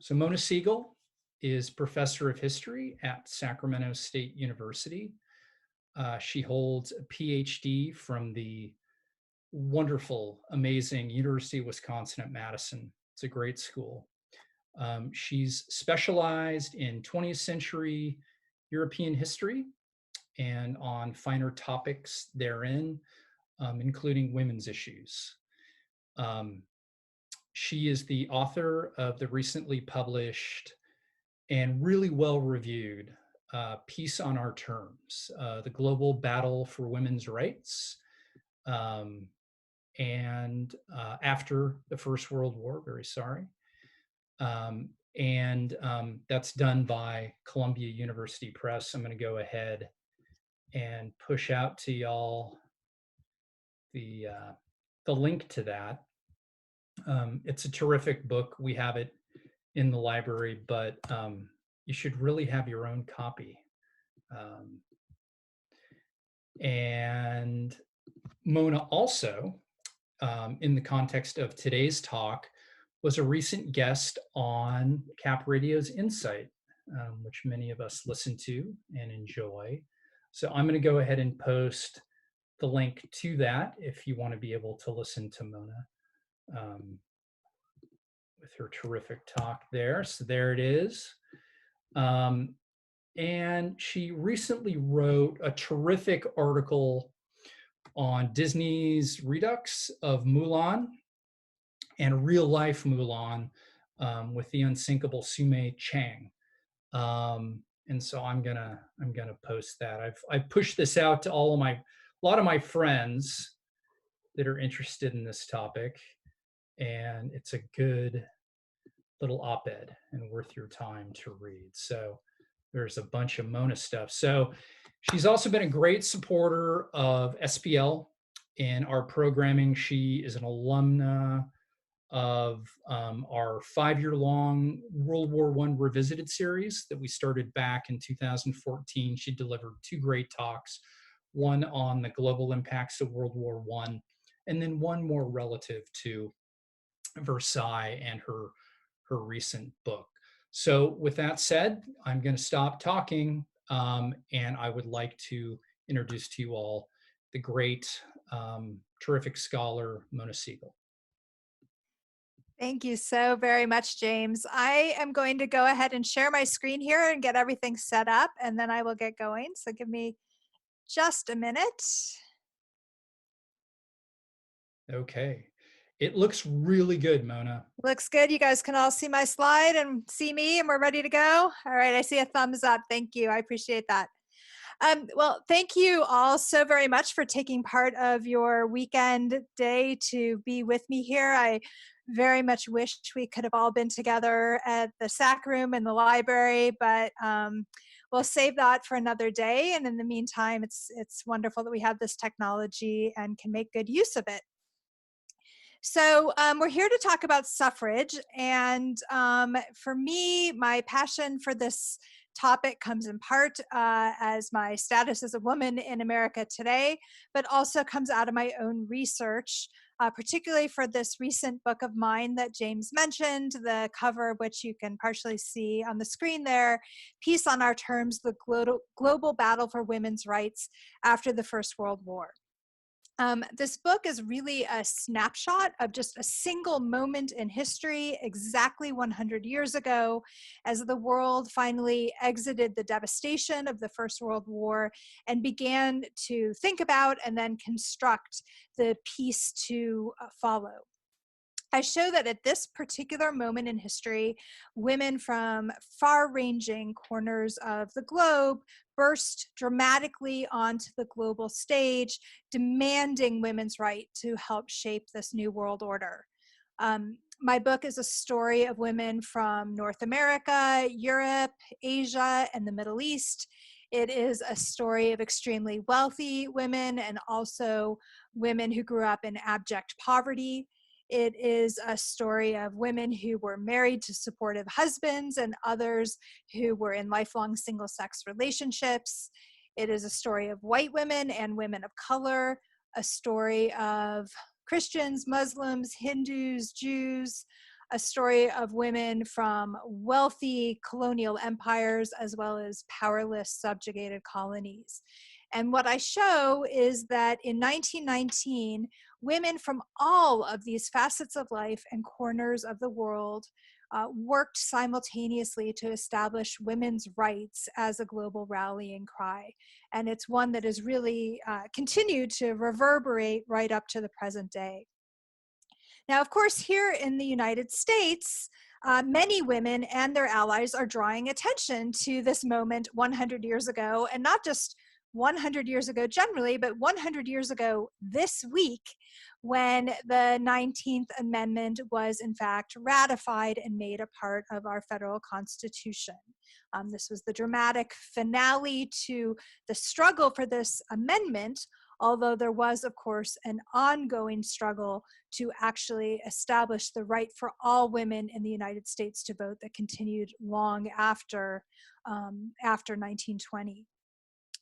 So Mona Siegel is professor of history at Sacramento State University. She holds a PhD from the wonderful, amazing University of Wisconsin at Madison. It's a great school. She's specialized in 20th century European history and on finer topics therein, including women's issues. She is the author of the recently published and really well-reviewed piece on our terms, The Global Battle for Women's Rights, and after the First World War, very sorry. That's done by Columbia University Press. I'm going to go ahead and push out to y'all the link to that. It's a terrific book. We have it in the library, but you should really have your own copy. And Mona also, in the context of today's talk, was a recent guest on Cap Radio's Insight, which many of us listen to and enjoy. So I'm going to go ahead and post the link to that if you want to be able to listen to Mona with her terrific talk there. So there it is. And she recently wrote a terrific article on Disney's redux of Mulan and real life Mulan with the unsinkable Sume Chang. And so I'm gonna post that. I've pushed this out to a lot of my friends that are interested in this topic, and it's a good little op-ed and worth your time to read. So there's a bunch of Mona stuff. So she's also been a great supporter of SPL in our programming. She is an alumna of our 5-year-long World War I Revisited series that we started back in 2014. She delivered 2 great talks, one on the global impacts of World War I, and then one more relative to Versailles and her recent book. So with that said, I'm going to stop talking, and I would like to introduce to you all the great, terrific scholar, Mona Siegel. Thank you so very much, James. I am going to go ahead and share my screen here and get everything set up, and then I will get going. So give me just a minute. Okay. It looks really good, Mona. Looks good. You guys can all see my slide and see me, and we're ready to go. All right. I see a thumbs up. Thank you. I appreciate that. Well, thank you all so very much for taking part of your weekend day to be with me here. I very much wished we could have all been together at the SAC room in the library, but we'll save that for another day. And in the meantime, it's wonderful that we have this technology and can make good use of it. So we're here to talk about suffrage. And for me, my passion for this topic comes in part as my status as a woman in America today, but also comes out of my own research, particularly for this recent book of mine that James mentioned, the cover of which you can partially see on the screen there, Peace on Our Terms, the Global Battle for Women's Rights After the First World War. This book is really a snapshot of just a single moment in history, exactly 100 years ago, as the world finally exited the devastation of the First World War and began to think about and then construct the peace to follow. I show that at this particular moment in history, women from far-ranging corners of the globe burst dramatically onto the global stage, demanding women's right to help shape this new world order. My book is a story of women from North America, Europe, Asia, and the Middle East. It is a story of extremely wealthy women and also women who grew up in abject poverty. It is a story of women who were married to supportive husbands and others who were in lifelong single-sex relationships. It is a story of white women and women of color, a story of Christians, Muslims, Hindus, Jews, a story of women from wealthy colonial empires as well as powerless subjugated colonies. And what I show is that in 1919, women from all of these facets of life and corners of the world worked simultaneously to establish women's rights as a global rallying cry. And it's one that has really continued to reverberate right up to the present day. Now, of course, here in the United States, many women and their allies are drawing attention to this moment 100 years ago, and not just 100 years ago generally, but 100 years ago this week, when the 19th Amendment was in fact ratified and made a part of our federal Constitution. This was the dramatic finale to the struggle for this amendment, although there was, of course, an ongoing struggle to actually establish the right for all women in the United States to vote that continued long after 1920.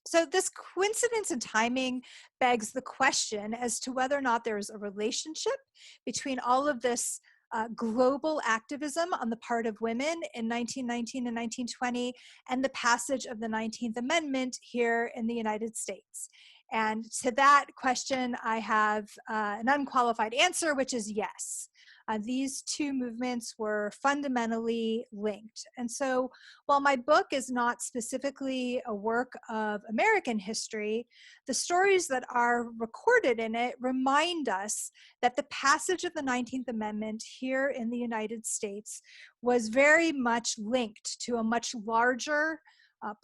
So this coincidence in timing begs the question as to whether or not there is a relationship between all of this global activism on the part of women in 1919 and 1920 and the passage of the 19th Amendment here in the United States. And to that question, I have an unqualified answer, which is yes. These two movements were fundamentally linked. And so while my book is not specifically a work of American history, the stories that are recorded in it remind us that the passage of the 19th Amendment here in the United States was very much linked to a much larger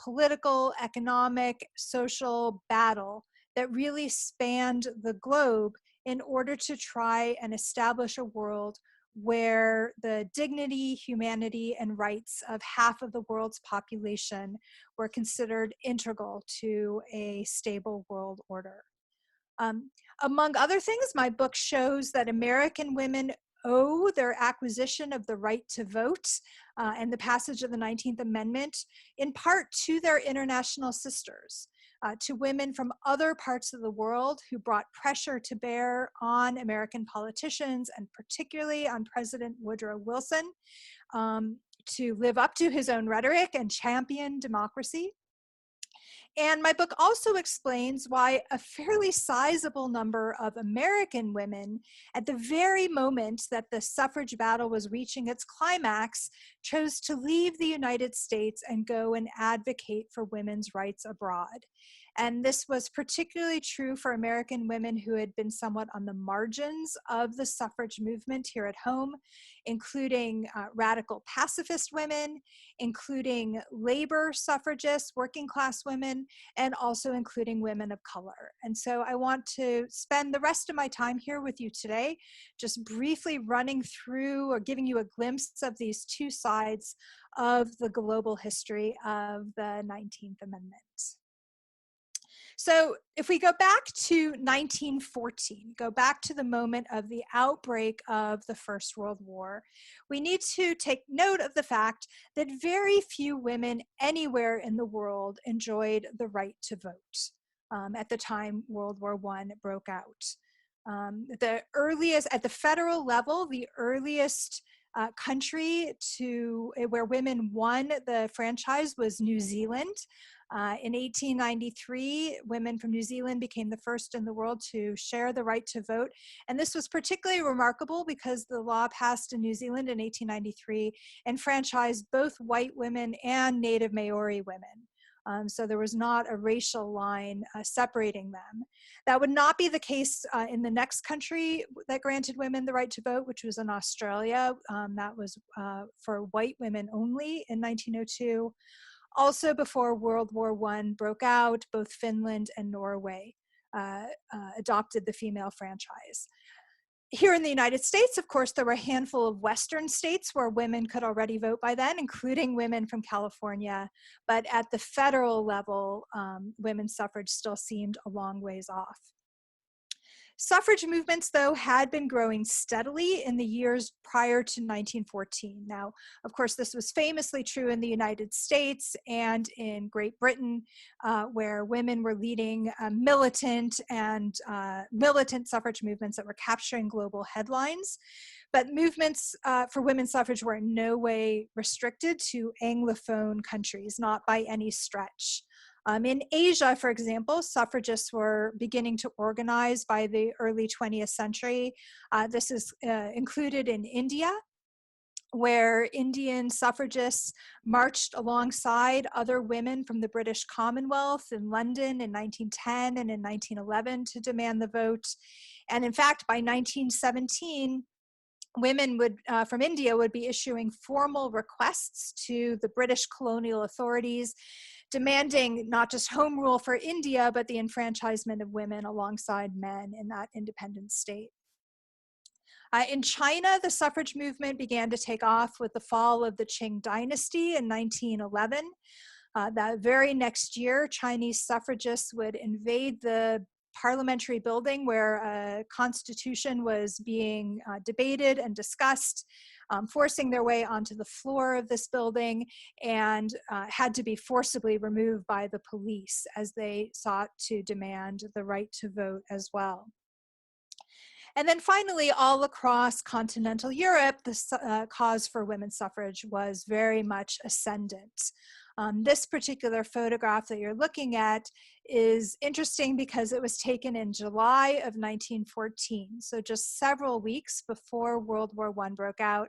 political, economic, social battle that really spanned the globe in order to try and establish a world where the dignity, humanity, and rights of half of the world's population were considered integral to a stable world order. Among other things, my book shows that American women owe their acquisition of the right to vote and the passage of the 19th Amendment in part to their international sisters. To women from other parts of the world who brought pressure to bear on American politicians and particularly on President Woodrow Wilson to live up to his own rhetoric and champion democracy. And my book also explains why a fairly sizable number of American women, at the very moment that the suffrage battle was reaching its climax, chose to leave the United States and go and advocate for women's rights abroad. And this was particularly true for American women who had been somewhat on the margins of the suffrage movement here at home, including radical pacifist women, including labor suffragists, working class women, and also including women of color. And so I want to spend the rest of my time here with you today, just briefly running through or giving you a glimpse of these two sides of the global history of the 19th Amendment. So if we go back to 1914, go back to the moment of the outbreak of the First World War, we need to take note of the fact that very few women anywhere in the world enjoyed the right to vote at the time World War I broke out. The earliest, at the federal level, the earliest country where women won the franchise was New Zealand. In 1893, women from New Zealand became the first in the world to share the right to vote. And this was particularly remarkable because the law passed in New Zealand in 1893 enfranchised both white women and native Maori women. So there was not a racial line separating them. That would not be the case in the next country that granted women the right to vote, which was in Australia. That was for white women only in 1902. Also before World War I broke out, both Finland and Norway adopted the female franchise. Here in the United States, of course, there were a handful of Western states where women could already vote by then, including women from California. But at the federal level, women's suffrage still seemed a long ways off. Suffrage movements, though, had been growing steadily in the years prior to 1914. Now, of course, this was famously true in the United States and in Great Britain, where women were leading militant suffrage movements that were capturing global headlines. But movements for women's suffrage were in no way restricted to Anglophone countries, not by any stretch. In Asia, for example, suffragists were beginning to organize by the early 20th century. This is included in India, where Indian suffragists marched alongside other women from the British Commonwealth in London in 1910 and in 1911 to demand the vote. And in fact, by 1917, women from India would be issuing formal requests to the British colonial authorities, demanding not just home rule for India, but the enfranchisement of women alongside men in that independent state. In China, the suffrage movement began to take off with the fall of the Qing dynasty in 1911. That very next year, Chinese suffragists would invade the parliamentary building where a constitution was being debated and discussed, forcing their way onto the floor of this building, and had to be forcibly removed by the police as they sought to demand the right to vote as well. And then finally, all across continental Europe, the cause for women's suffrage was very much ascendant. This particular photograph that you're looking at is interesting because it was taken in July of 1914, so just several weeks before World War I broke out.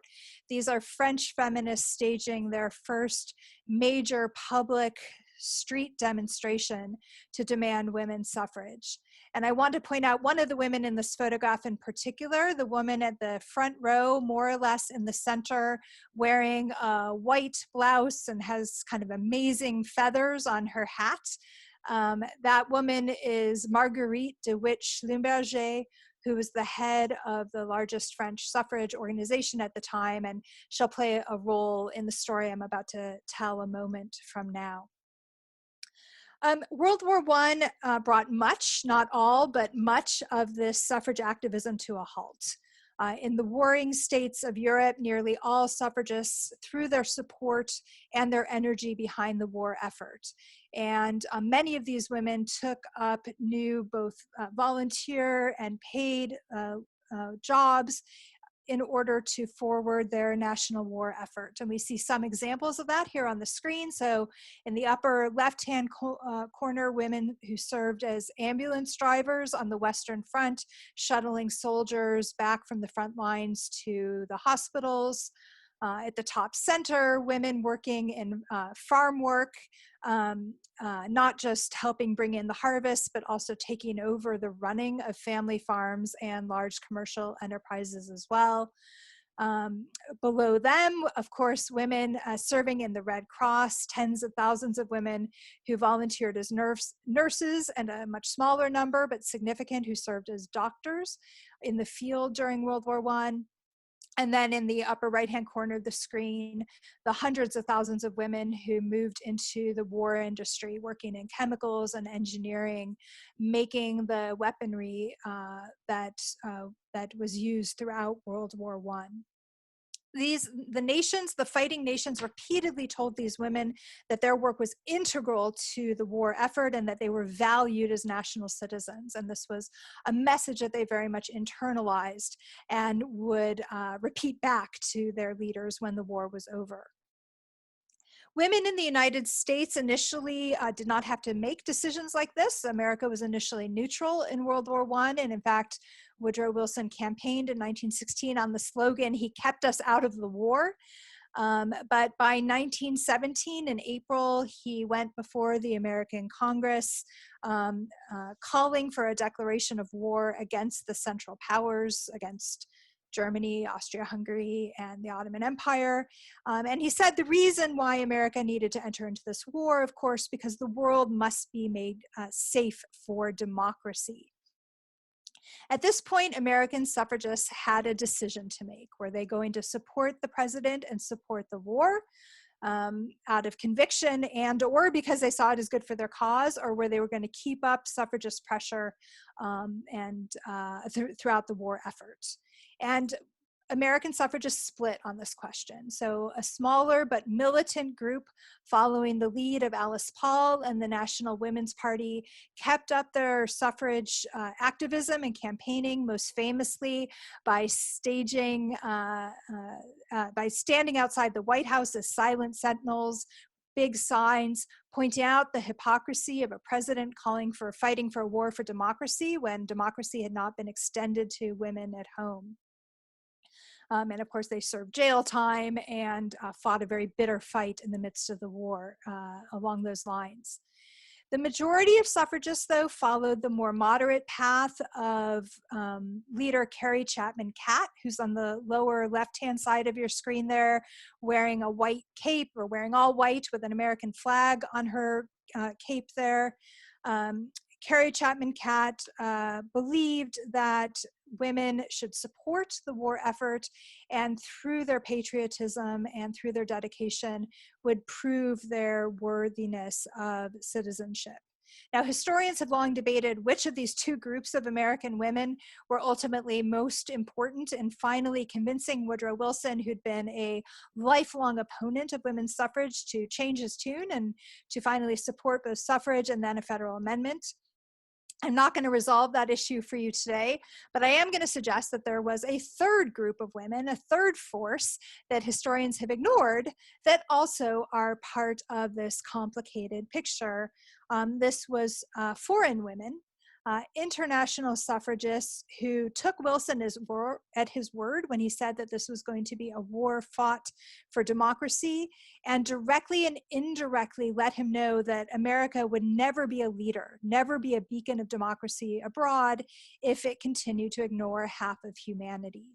These are French feminists staging their first major public street demonstration to demand women's suffrage. And I want to point out one of the women in this photograph in particular, the woman at the front row, more or less in the center, wearing a white blouse and has kind of amazing feathers on her hat. That woman is Marguerite de Witt-Schlumberger, who was the head of the largest French suffrage organization at the time, and she'll play a role in the story I'm about to tell a moment from now. World War I brought much, not all, but much of this suffrage activism to a halt. In the warring states of Europe, nearly all suffragists threw their support and their energy behind the war effort. And many of these women took up new both volunteer and paid jobs in order to forward their national war effort. And we see some examples of that here on the screen. So in the upper left-hand corner, women who served as ambulance drivers on the Western Front, shuttling soldiers back from the front lines to the hospitals. At the top center, women working in farm work, not just helping bring in the harvest, but also taking over the running of family farms and large commercial enterprises as well. Below them, of course, women serving in the Red Cross, tens of thousands of women who volunteered as nurses, and a much smaller number, but significant, who served as doctors in the field during World War I. And then in the upper right-hand corner of the screen, the hundreds of thousands of women who moved into the war industry, working in chemicals and engineering, making the weaponry that was used throughout World War I. The fighting nations repeatedly told these women that their work was integral to the war effort and that they were valued as national citizens. And this was a message that they very much internalized and would repeat back to their leaders when the war was over. Women in the United States initially did not have to make decisions like this. America was initially neutral in World War I, and in fact, Woodrow Wilson campaigned in 1916 on the slogan, "He kept us out of the war." But by 1917, in April, he went before the American Congress, calling for a declaration of war against the Central Powers, against Germany, Austria-Hungary, and the Ottoman Empire. And he said the reason why America needed to enter into this war, of course, because the world must be made safe for democracy. At this point, American suffragists had a decision to make. Were they going to support the president and support the war out of conviction or because they saw it as good for their cause, or were they going to keep up suffragist pressure throughout the war effort? And American suffragists split on this question. So a smaller but militant group following the lead of Alice Paul and the National Women's Party kept up their suffrage activism and campaigning, most famously by standing outside the White House as silent sentinels, big signs pointing out the hypocrisy of a president calling for fighting for a war for democracy when democracy had not been extended to women at home. And of course, they served jail time and fought a very bitter fight in the midst of the war along those lines. The majority of suffragists, though, followed the more moderate path of leader Carrie Chapman Catt, who's on the lower left-hand side of your screen there, wearing a white cape, or wearing all white with an American flag on her cape there. Carrie Chapman Catt believed that women should support the war effort, and through their patriotism and through their dedication would prove their worthiness of citizenship. Now, historians have long debated which of these two groups of American women were ultimately most important in finally convincing Woodrow Wilson, who'd been a lifelong opponent of women's suffrage, to change his tune and to finally support both suffrage and then a federal amendment. I'm not going to resolve that issue for you today, but I am going to suggest that there was a third group of women, a third force that historians have ignored that also are part of this complicated picture. This was foreign women, international suffragists who took Wilson at his word when he said that this was going to be a war fought for democracy, and directly and indirectly let him know that America would never be a leader, never be a beacon of democracy abroad if it continued to ignore half of humanity.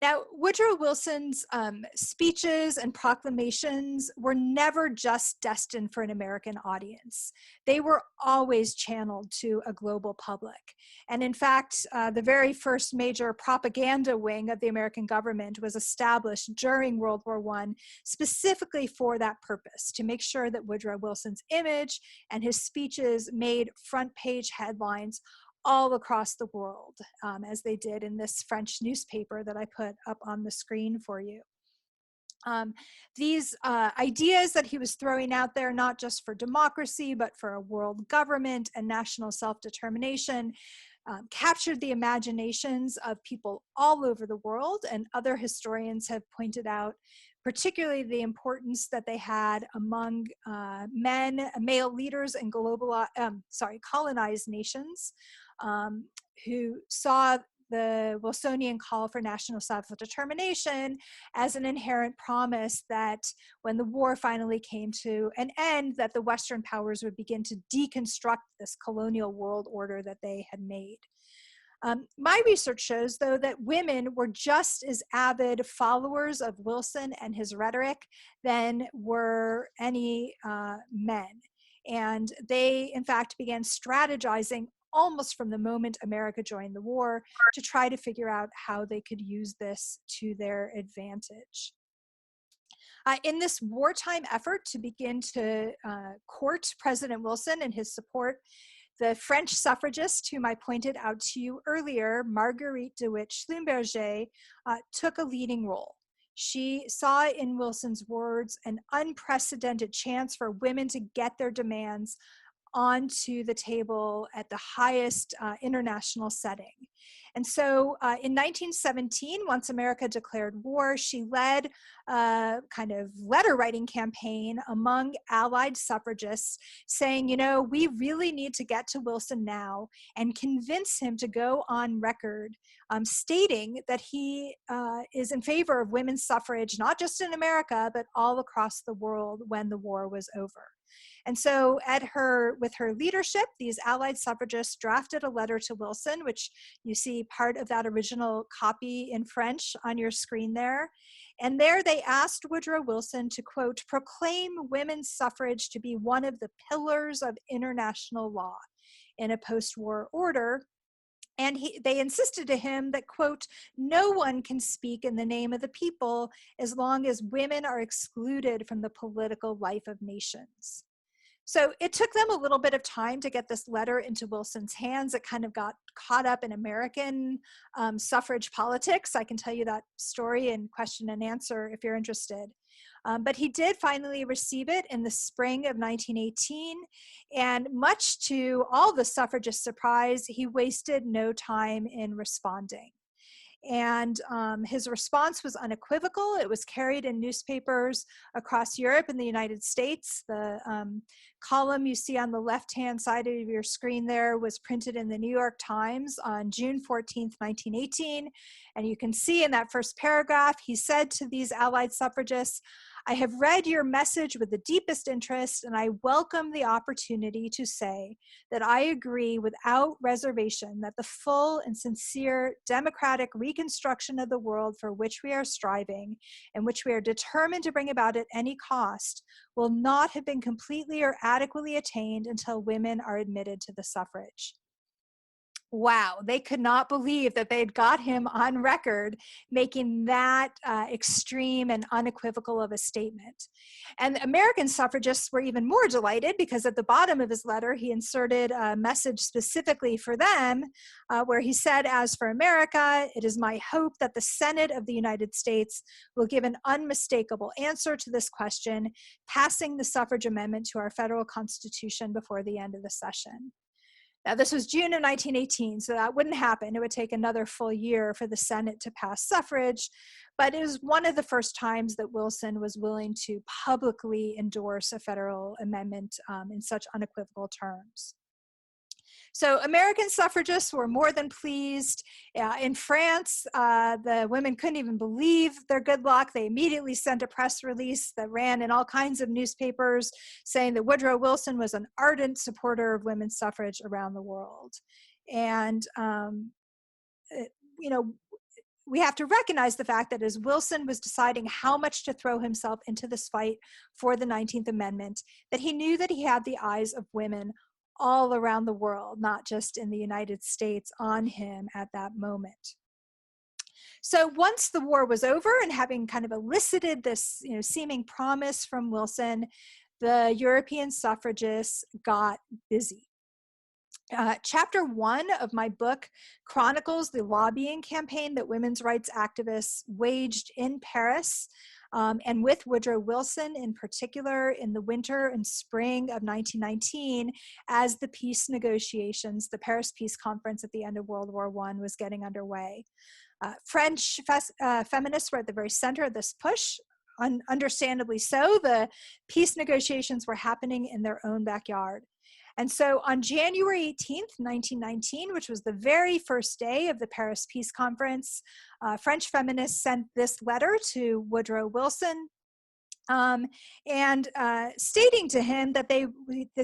Now, Woodrow Wilson's speeches and proclamations were never just destined for an American audience. They were always channeled to a global public. And in fact, the very first major propaganda wing of the American government was established during World War I specifically for that purpose, to make sure that Woodrow Wilson's image and his speeches made front page headlines all across the world, as they did in this French newspaper that I put up on the screen for you. These ideas that he was throwing out there, not just for democracy, but for a world government and national self-determination, captured the imaginations of people all over the world, and other historians have pointed out particularly the importance that they had among male leaders in colonized nations, who saw the Wilsonian call for national self-determination as an inherent promise that when the war finally came to an end, that the Western powers would begin to deconstruct this colonial world order that they had made. My research shows, though, that women were just as avid followers of Wilson and his rhetoric than were any men. And they, in fact, began strategizing almost from the moment America joined the war to try to figure out how they could use this to their advantage. In this wartime effort to begin to court President Wilson and his support, the French suffragist, whom I pointed out to you earlier, Marguerite de Witt-Schlumberger, took a leading role. She saw in Wilson's words an unprecedented chance for women to get their demands onto the table at the highest international setting. And so in 1917, once America declared war, she led a kind of letter writing campaign among Allied suffragists saying, you know, we really need to get to Wilson now and convince him to go on record stating that he is in favor of women's suffrage, not just in America, but all across the world when the war was over. And so with her leadership, these Allied suffragists drafted a letter to Wilson, which you see part of that original copy in French on your screen there. And there they asked Woodrow Wilson to, quote, proclaim women's suffrage to be one of the pillars of international law in a post-war order. And they insisted to him that, quote, no one can speak in the name of the people as long as women are excluded from the political life of nations. So it took them a little bit of time to get this letter into Wilson's hands. It kind of got caught up in American suffrage politics. I can tell you that story in question and answer if you're interested. But he did finally receive it in the spring of 1918. And much to all the suffragists' surprise, he wasted no time in responding. And his response was unequivocal. It was carried in newspapers across Europe and the United States. The column you see on the left-hand side of your screen there was printed in the New York Times on June 14th, 1918. And you can see in that first paragraph, he said to these Allied suffragists, "I have read your message with the deepest interest, and I welcome the opportunity to say that I agree without reservation that the full and sincere democratic reconstruction of the world for which we are striving and which we are determined to bring about at any cost will not have been completely or adequately attained until women are admitted to the suffrage." Wow, they could not believe that they'd got him on record making that extreme and unequivocal of a statement. And American suffragists were even more delighted because at the bottom of his letter, he inserted a message specifically for them where he said, "As for America, it is my hope that the Senate of the United States will give an unmistakable answer to this question, passing the suffrage amendment to our federal Constitution before the end of the session." Now, this was June of 1918, so that wouldn't happen. It would take another full year for the Senate to pass suffrage, but it was one of the first times that Wilson was willing to publicly endorse a federal amendment in such unequivocal terms. So American suffragists were more than pleased. In France, the women couldn't even believe their good luck. They immediately sent a press release that ran in all kinds of newspapers saying that Woodrow Wilson was an ardent supporter of women's suffrage around the world. And, we have to recognize the fact that as Wilson was deciding how much to throw himself into this fight for the 19th Amendment, that he knew that he had the eyes of women all around the world, not just in the United States, on him at that moment. So once the war was over and having kind of elicited this seeming promise from Wilson, the European suffragists got busy. Chapter 1 of my book chronicles the lobbying campaign that women's rights activists waged in Paris and with Woodrow Wilson in particular in the winter and spring of 1919 as the peace negotiations, the Paris Peace Conference at the end of World War I was getting underway. French feminists were at the very center of this push. Understandably so, the peace negotiations were happening in their own backyard. And so on January 18th, 1919, which was the very first day of the Paris Peace Conference, French feminists sent this letter to Woodrow Wilson and stating to him that they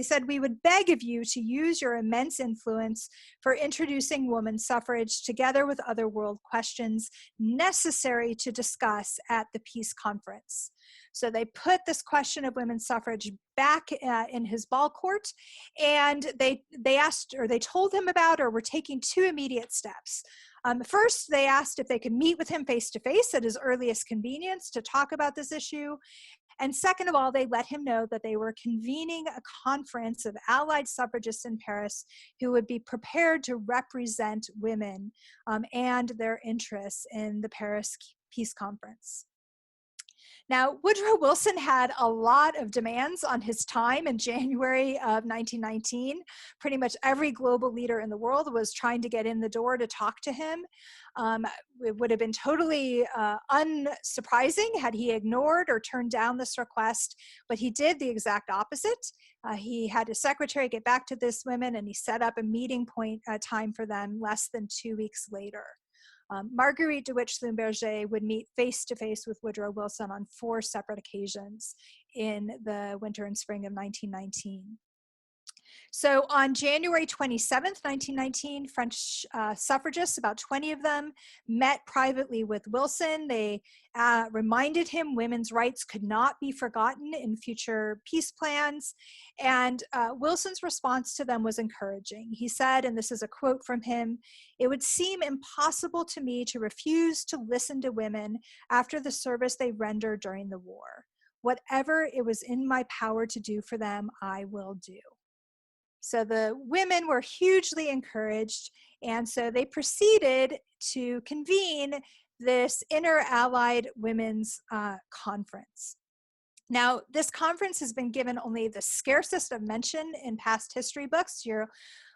said, "We would beg of you to use your immense influence for introducing women's suffrage together with other world questions necessary to discuss at the peace conference." So they put this question of women's suffrage back in his ball court, and they asked, or they told him about, or were taking two immediate steps. First, they asked if they could meet with him face-to-face at his earliest convenience to talk about this issue. And second of all, they let him know that they were convening a conference of Allied suffragists in Paris who would be prepared to represent women and their interests in the Paris Peace Conference. Now, Woodrow Wilson had a lot of demands on his time in January of 1919. Pretty much every global leader in the world was trying to get in the door to talk to him. It would have been totally unsurprising had he ignored or turned down this request, but he did the exact opposite. He had his secretary get back to this women, and he set up a meeting point time for them less than 2 weeks later. Marguerite de Witt-Schlumberger would meet face-to-face with Woodrow Wilson on 4 separate occasions in the winter and spring of 1919. So on January 27th, 1919, French suffragists, about 20 of them, met privately with Wilson. They reminded him women's rights could not be forgotten in future peace plans. And Wilson's response to them was encouraging. He said, and this is a quote from him, "It would seem impossible to me to refuse to listen to women after the service they rendered during the war. Whatever it was in my power to do for them, I will do. So the women were hugely encouraged, and so they proceeded to convene this Inter-Allied Women's Conference. Now, this conference has been given only the scarcest of mention in past history books. You're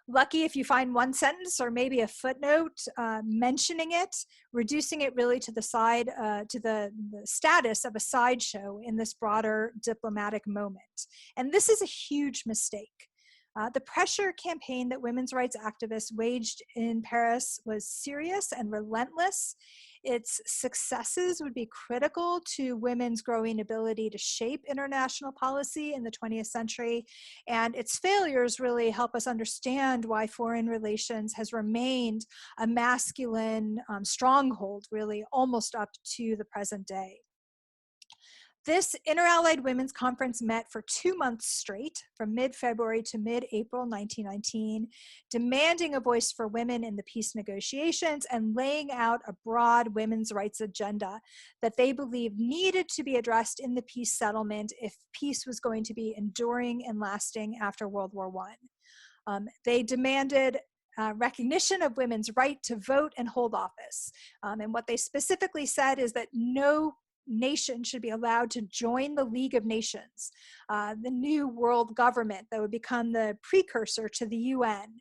lucky if you find one sentence or maybe a footnote mentioning it, reducing it really to the status of a sideshow in this broader diplomatic moment. And this is a huge mistake. The pressure campaign that women's rights activists waged in Paris was serious and relentless. Its successes would be critical to women's growing ability to shape international policy in the 20th century, and its failures really help us understand why foreign relations has remained a masculine stronghold, really almost up to the present day. This Inter-Allied Women's Conference met for 2 months straight, from mid-February to mid-April 1919, demanding a voice for women in the peace negotiations and laying out a broad women's rights agenda that they believed needed to be addressed in the peace settlement if peace was going to be enduring and lasting after World War I. They demanded recognition of women's right to vote and hold office. And what they specifically said is that no nation should be allowed to join the League of Nations, the new world government that would become the precursor to the UN.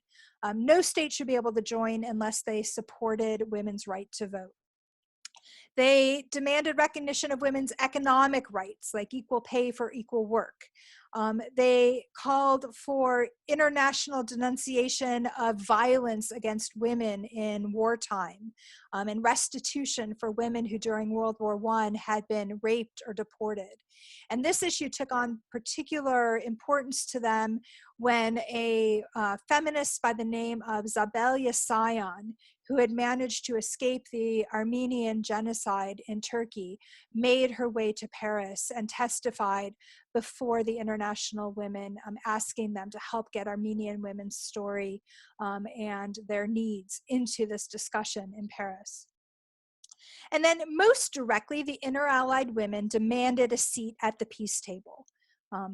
No state should be able to join unless they supported women's right to vote. They demanded recognition of women's economic rights, like equal pay for equal work. They called for international denunciation of violence against women in wartime, and restitution for women who during World War I had been raped or deported. And this issue took on particular importance to them when a feminist by the name of Zabelia Sayan, who had managed to escape the Armenian genocide in Turkey, made her way to Paris and testified before the international women, asking them to help get Armenian women's story and their needs into this discussion in Paris. And then most directly, the Inter-Allied women demanded a seat at the peace table.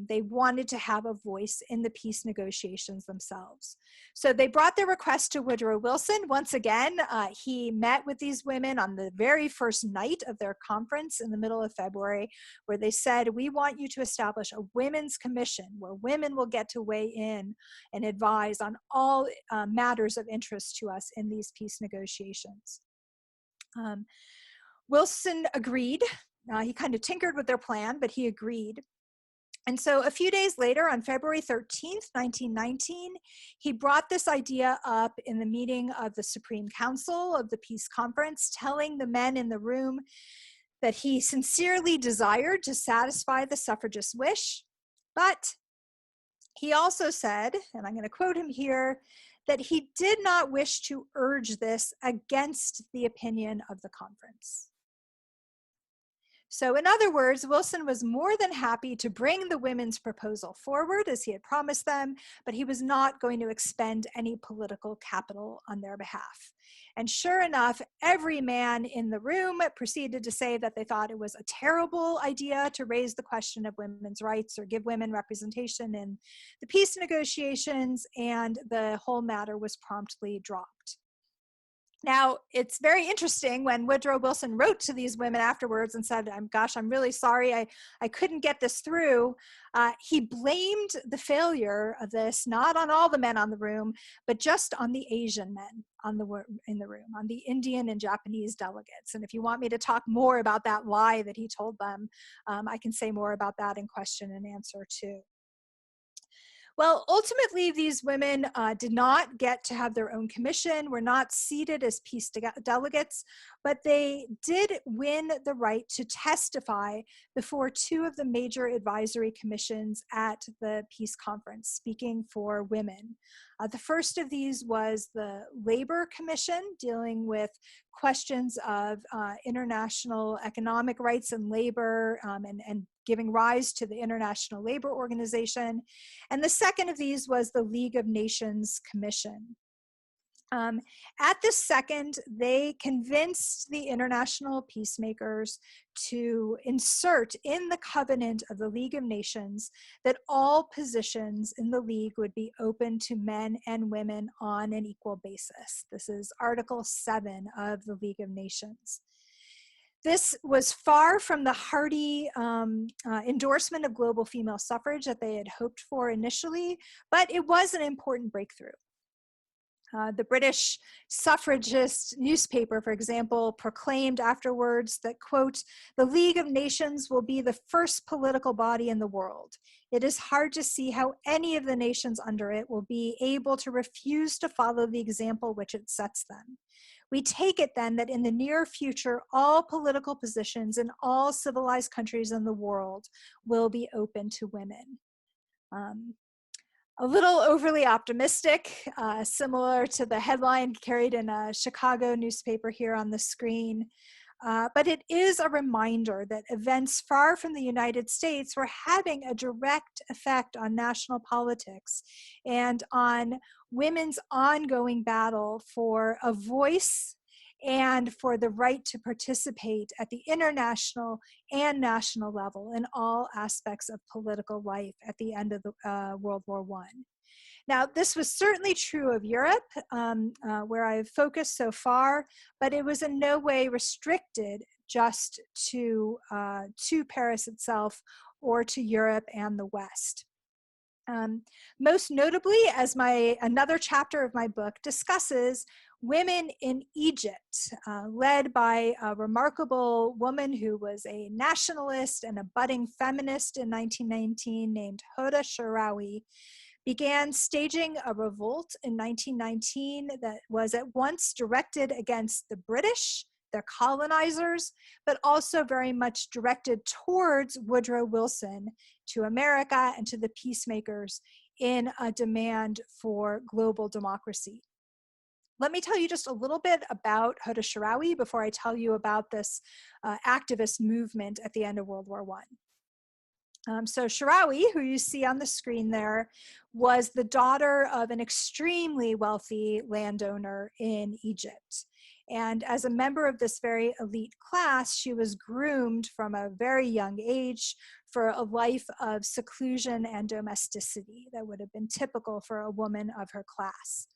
They wanted to have a voice in the peace negotiations themselves. So they brought their request to Woodrow Wilson. Once again, he met with these women on the very first night of their conference in the middle of February, where they said, we want you to establish a women's commission where women will get to weigh in and advise on all matters of interest to us in these peace negotiations. Wilson agreed. He kind of tinkered with their plan, but he agreed. And so a few days later, on February 13th, 1919, he brought this idea up in the meeting of the Supreme Council of the Peace Conference, telling the men in the room that he sincerely desired to satisfy the suffragists' wish, but he also said, and I'm going to quote him here, that he did not wish to urge this against the opinion of the conference. So in other words, Wilson was more than happy to bring the women's proposal forward as he had promised them, but he was not going to expend any political capital on their behalf. And sure enough, every man in the room proceeded to say that they thought it was a terrible idea to raise the question of women's rights or give women representation in the peace negotiations, and the whole matter was promptly dropped. Now, it's very interesting when Woodrow Wilson wrote to these women afterwards and said, gosh, I'm really sorry, I couldn't get this through. He blamed the failure of this, not on all the men on the room, but just on the Asian men in the room, on the Indian and Japanese delegates. And if you want me to talk more about that lie that he told them, I can say more about that in question and answer too. Well, ultimately, these women did not get to have their own commission, were not seated as peace delegates, but they did win the right to testify before two of the major advisory commissions at the peace conference, speaking for women. The first of these was the Labor Commission, dealing with questions of international economic rights and labor, and giving rise to the International Labor Organization. And the second of these was the League of Nations Commission. At the second, they convinced the international peacemakers to insert in the covenant of the League of Nations that all positions in the League would be open to men and women on an equal basis. This is Article 7 of the League of Nations. This was far from the hearty endorsement of global female suffrage that they had hoped for initially, but it was an important breakthrough. The British suffragist newspaper, for example, proclaimed afterwards that, quote, "The League of Nations will be the first political body in the world. It is hard to see how any of the nations under it will be able to refuse to follow the example which it sets them. We take it then that in the near future, all political positions in all civilized countries in the world will be open to women." A little overly optimistic, similar to the headline carried in a Chicago newspaper here on the screen. But it is a reminder that events far from the United States were having a direct effect on national politics and on women's ongoing battle for a voice and for the right to participate at the international and national level in all aspects of political life at the end of the World War I. Now, this was certainly true of Europe, where I've focused so far, but it was in no way restricted just to Paris itself or to Europe and the West. Most notably, as another chapter of my book discusses, women in Egypt, led by a remarkable woman who was a nationalist and a budding feminist in 1919 named Hoda Sharawi, began staging a revolt in 1919 that was at once directed against the British, their colonizers, but also very much directed towards Woodrow Wilson, to America and to the peacemakers in a demand for global democracy. Let me tell you just a little bit about Hoda Sharawi before I tell you about this activist movement at the end of World War I. So Sharawi, who you see on the screen there, was the daughter of an extremely wealthy landowner in Egypt. And as a member of this very elite class, she was groomed from a very young age for a life of seclusion and domesticity that would have been typical for a woman of her class.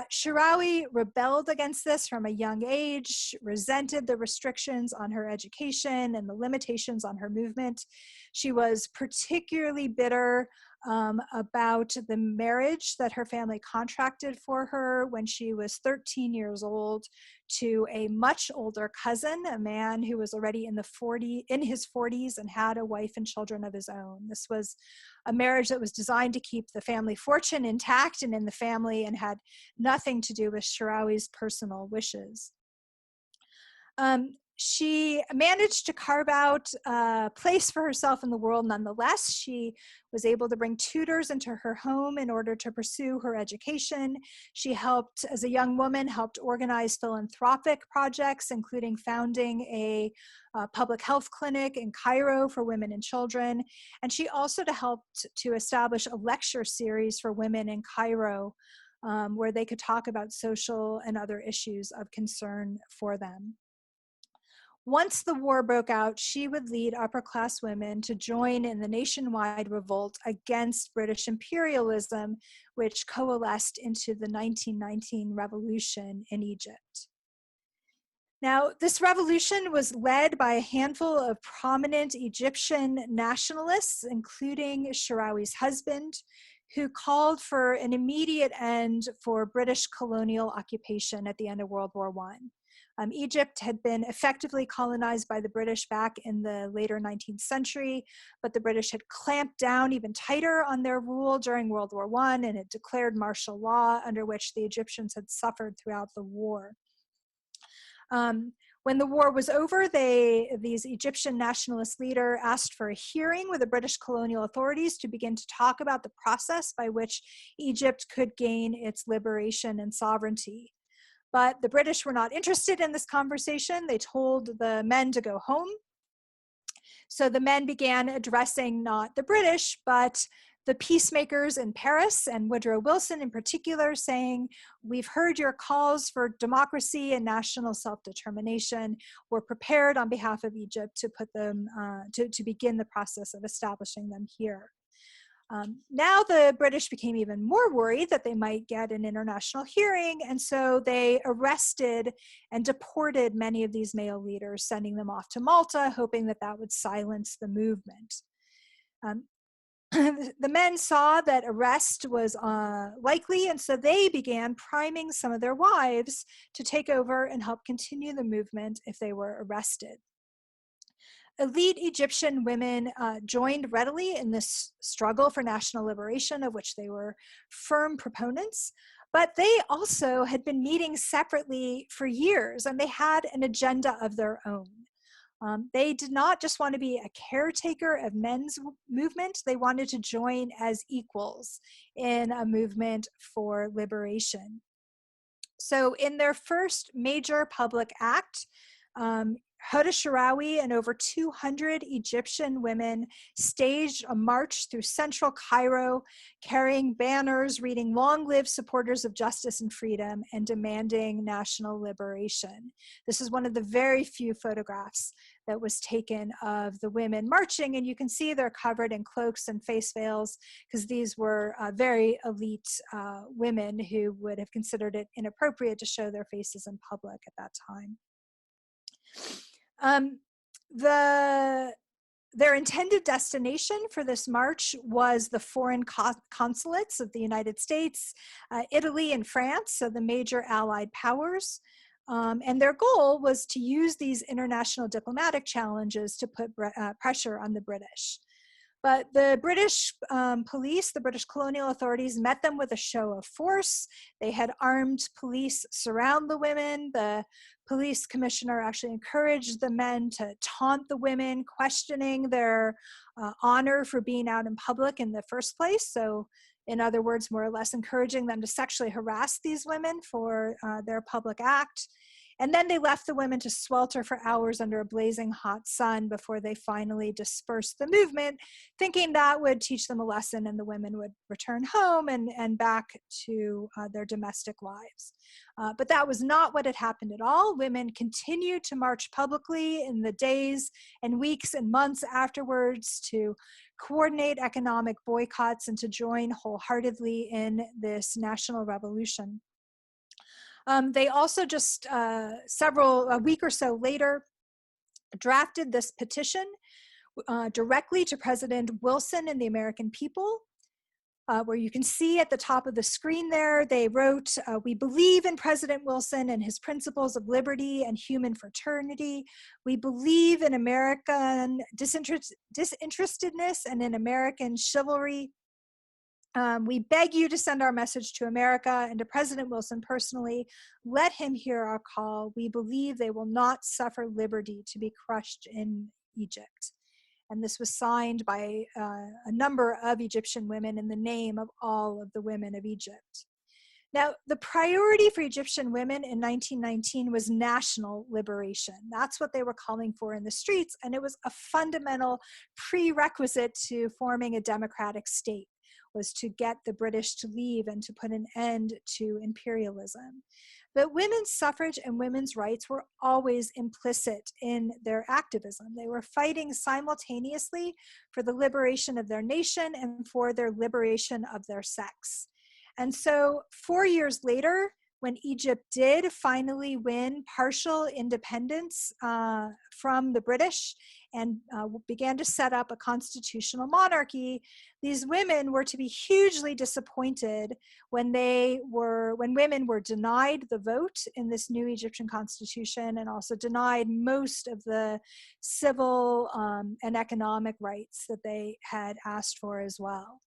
Sharawi rebelled against this from a young age, resented the restrictions on her education and the limitations on her movement. She was particularly bitter about the marriage that her family contracted for her when she was 13 years old to a much older cousin, a man who was already in his 40s and had a wife and children of his own. This was a marriage that was designed to keep the family fortune intact and in the family and had nothing to do with Sharawi's personal wishes. She managed to carve out a place for herself in the world nonetheless. She was able to bring tutors into her home in order to pursue her education. She helped, as a young woman, helped organize philanthropic projects, including founding a public health clinic in Cairo for women and children. And she also helped to establish a lecture series for women in Cairo where they could talk about social and other issues of concern for them. Once the war broke out, she would lead upper-class women to join in the nationwide revolt against British imperialism, which coalesced into the 1919 revolution in Egypt. Now, this revolution was led by a handful of prominent Egyptian nationalists, including Sharawi's husband, who called for an immediate end for British colonial occupation at the end of World War I. Egypt had been effectively colonized by the British back in the later 19th century, but the British had clamped down even tighter on their rule during World War I and had declared martial law under which the Egyptians had suffered throughout the war. When the war was over, these Egyptian nationalist leaders asked for a hearing with the British colonial authorities to begin to talk about the process by which Egypt could gain its liberation and sovereignty. But the British were not interested in this conversation. They told the men to go home. So the men began addressing not the British, but the peacemakers in Paris, and Woodrow Wilson in particular, saying, "We've heard your calls for democracy and national self-determination. We're prepared on behalf of Egypt to put them, to begin the process of establishing them here." Now the British became even more worried that they might get an international hearing, and so they arrested and deported many of these male leaders, sending them off to Malta, hoping that that would silence the movement. The men saw that arrest was likely, and so they began priming some of their wives to take over and help continue the movement if they were arrested. Elite Egyptian women joined readily in this struggle for national liberation, of which they were firm proponents, but they also had been meeting separately for years, and they had an agenda of their own. They did not just want to be a caretaker of men's movement, they wanted to join as equals in a movement for liberation. So in their first major public act, Hoda Sharawi and over 200 Egyptian women staged a march through central Cairo, carrying banners reading "Long live supporters of justice and freedom," and demanding national liberation. This is one of the very few photographs that was taken of the women marching, and you can see they're covered in cloaks and face veils because these were very elite women who would have considered it inappropriate to show their faces in public at that time. Their intended destination for this march was the foreign consulates of the United States, Italy, and France, so the major allied powers. And their goal was to use these international diplomatic challenges to put pressure on the British. But the British police, the British colonial authorities, met them with a show of force. They had armed police surround the women. The police commissioner actually encouraged the men to taunt the women, questioning their honor for being out in public in the first place. So in other words, more or less encouraging them to sexually harass these women for their public act. And then they left the women to swelter for hours under a blazing hot sun before they finally dispersed the movement, thinking that would teach them a lesson and the women would return home and back to their domestic lives. But that was not what had happened at all. Women continued to march publicly in the days and weeks and months afterwards to coordinate economic boycotts and to join wholeheartedly in this national revolution. They also just a week or so later drafted this petition directly to President Wilson and the American people, where you can see at the top of the screen there, they wrote, "We believe in President Wilson and his principles of liberty and human fraternity. We believe in American disinterestedness and in American chivalry. We beg you to send our message to America and to President Wilson personally. Let him hear our call. We believe they will not suffer liberty to be crushed in Egypt." And this was signed by a number of Egyptian women in the name of all of the women of Egypt. Now, the priority for Egyptian women in 1919 was national liberation. That's what they were calling for in the streets, and it was a fundamental prerequisite to forming a democratic state, was to get the British to leave and to put an end to imperialism. But women's suffrage and women's rights were always implicit in their activism. They were fighting simultaneously for the liberation of their nation and for their liberation of their sex. And so 4 years later, when Egypt did finally win partial independence from the British and began to set up a constitutional monarchy, these women were to be hugely disappointed when women were denied the vote in this new Egyptian constitution and also denied most of the civil and economic rights that they had asked for as well.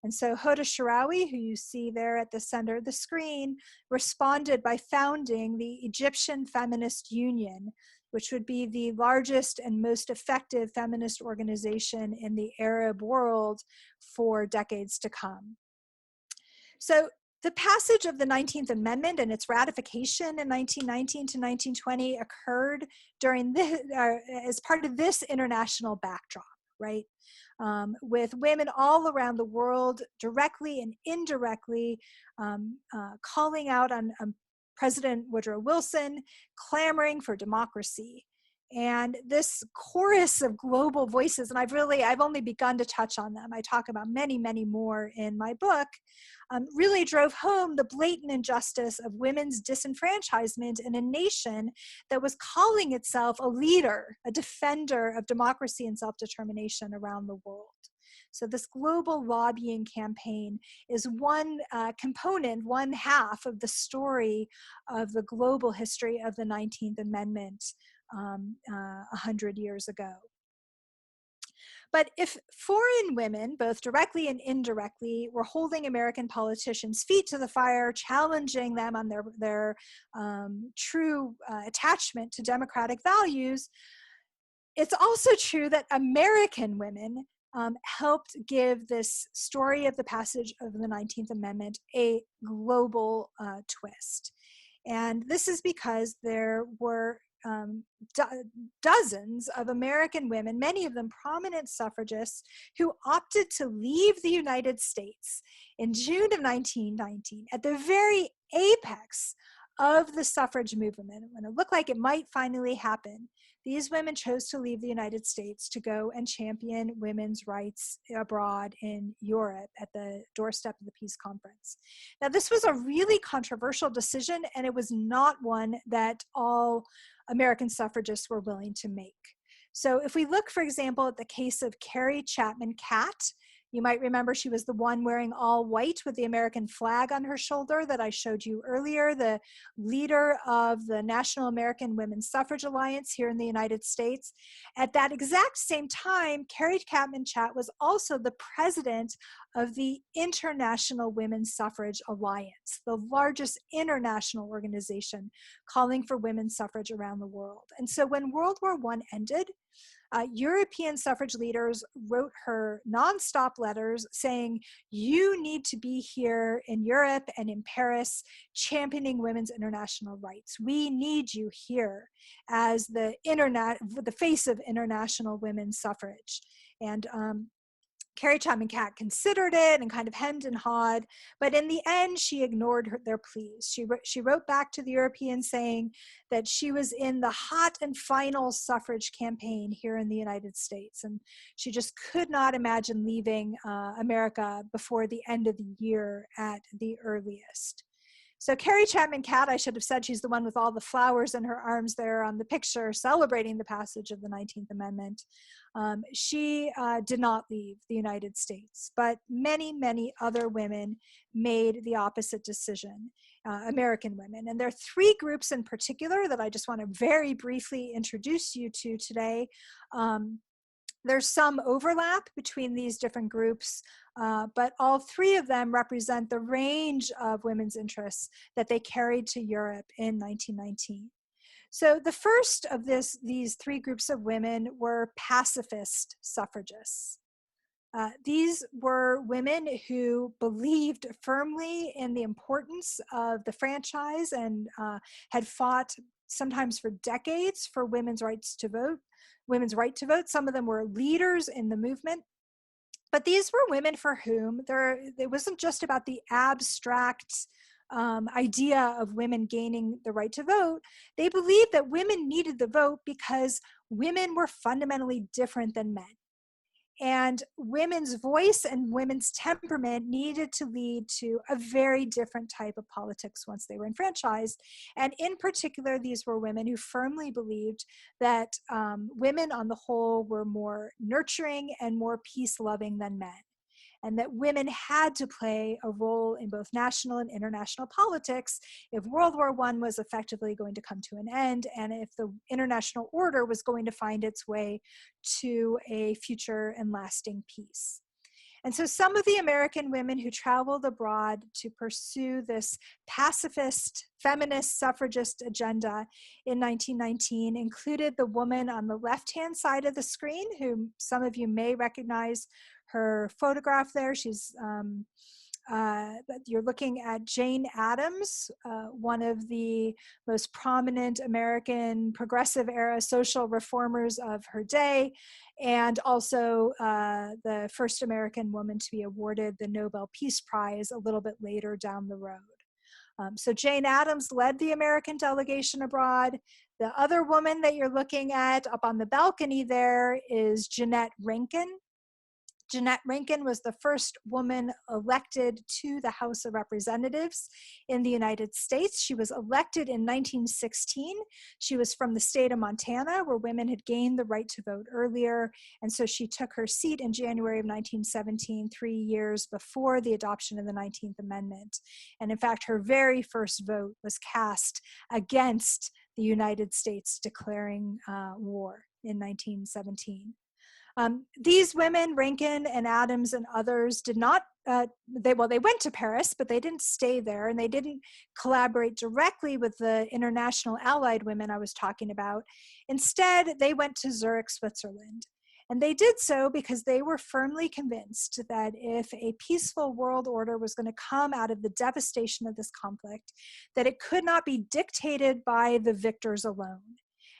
And so Hoda Sharawi, who you see there at the center of the screen, responded by founding the Egyptian Feminist Union, which would be the largest and most effective feminist organization in the Arab world for decades to come. So the passage of the 19th Amendment and its ratification in 1919 to 1920 occurred during as part of this international backdrop, right? with women all around the world, directly and indirectly, calling out on President Woodrow Wilson, clamoring for democracy. And this chorus of global voices, and I've only begun to touch on them. I talk about many, many more in my book, really drove home the blatant injustice of women's disenfranchisement in a nation that was calling itself a leader, a defender of democracy and self-determination around the world. So this global lobbying campaign is one component, one half of the story of the global history of the 19th Amendment 100 years ago. But if foreign women, both directly and indirectly, were holding American politicians' feet to the fire, challenging them on their true attachment to democratic values, it's also true that American women helped give this story of the passage of the 19th Amendment a global twist. And this is because there were dozens of American women, many of them prominent suffragists, who opted to leave the United States in June of 1919 at the very apex of the suffrage movement. When it looked like it might finally happen, these women chose to leave the United States to go and champion women's rights abroad in Europe at the doorstep of the peace conference. Now, this was a really controversial decision, and it was not one that all American suffragists were willing to make. So if we look, for example, at the case of Carrie Chapman Catt, you might remember she was the one wearing all white with the American flag on her shoulder that I showed you earlier, the leader of the National American Women's Suffrage Alliance here in the United States. At that exact same time, Carrie Chapman Catt was also the president of the International Women's Suffrage Alliance, the largest international organization calling for women's suffrage around the world. And so when World War I ended, European suffrage leaders wrote her nonstop letters saying, you need to be here in Europe and in Paris championing women's international rights. We need you here as the face of international women's suffrage. And Carrie Chapman Catt considered it and kind of hemmed and hawed, but in the end, she ignored their pleas. She wrote back to the Europeans saying that she was in the hot and final suffrage campaign here in the United States, and she just could not imagine leaving America before the end of the year at the earliest. So Carrie Chapman Catt, I should have said she's the one with all the flowers in her arms there on the picture celebrating the passage of the 19th Amendment. She did not leave the United States, but many, many other women made the opposite decision, American women. And there are three groups in particular that I just want to very briefly introduce you to today. There's some overlap between these different groups, but all three of them represent the range of women's interests that they carried to Europe in 1919. So the first of these three groups of women were pacifist suffragists. These were women who believed firmly in the importance of the franchise and had fought sometimes for decades for women's right to vote. Some of them were leaders in the movement. But these were women for whom it wasn't just about the abstract idea of women gaining the right to vote. They believed that women needed the vote because women were fundamentally different than men. And women's voice and women's temperament needed to lead to a very different type of politics once they were enfranchised. And in particular, these were women who firmly believed that women on the whole were more nurturing and more peace-loving than men, and that women had to play a role in both national and international politics if World War I was effectively going to come to an end, and if the international order was going to find its way to a future and lasting peace. And so some of the American women who traveled abroad to pursue this pacifist, feminist, suffragist agenda in 1919 included the woman on the left-hand side of the screen, whom some of you may recognize her photograph there. She's you're looking at Jane Addams, one of the most prominent American progressive era social reformers of her day, and also the first American woman to be awarded the Nobel Peace Prize a little bit later down the road. So Jane Addams led the American delegation abroad. The other woman that you're looking at up on the balcony there is Jeanette Rankin. Jeanette Rankin was the first woman elected to the House of Representatives in the United States. She was elected in 1916. She was from the state of Montana, where women had gained the right to vote earlier. And so she took her seat in January of 1917, 3 years before the adoption of the 19th Amendment. And in fact, her very first vote was cast against the United States declaring war in 1917. These women, Rankin and Addams and others, did not, they went to Paris, but they didn't stay there, and they didn't collaborate directly with the international allied women I was talking about. Instead, they went to Zurich, Switzerland. And they did so because they were firmly convinced that if a peaceful world order was going to come out of the devastation of this conflict, that it could not be dictated by the victors alone.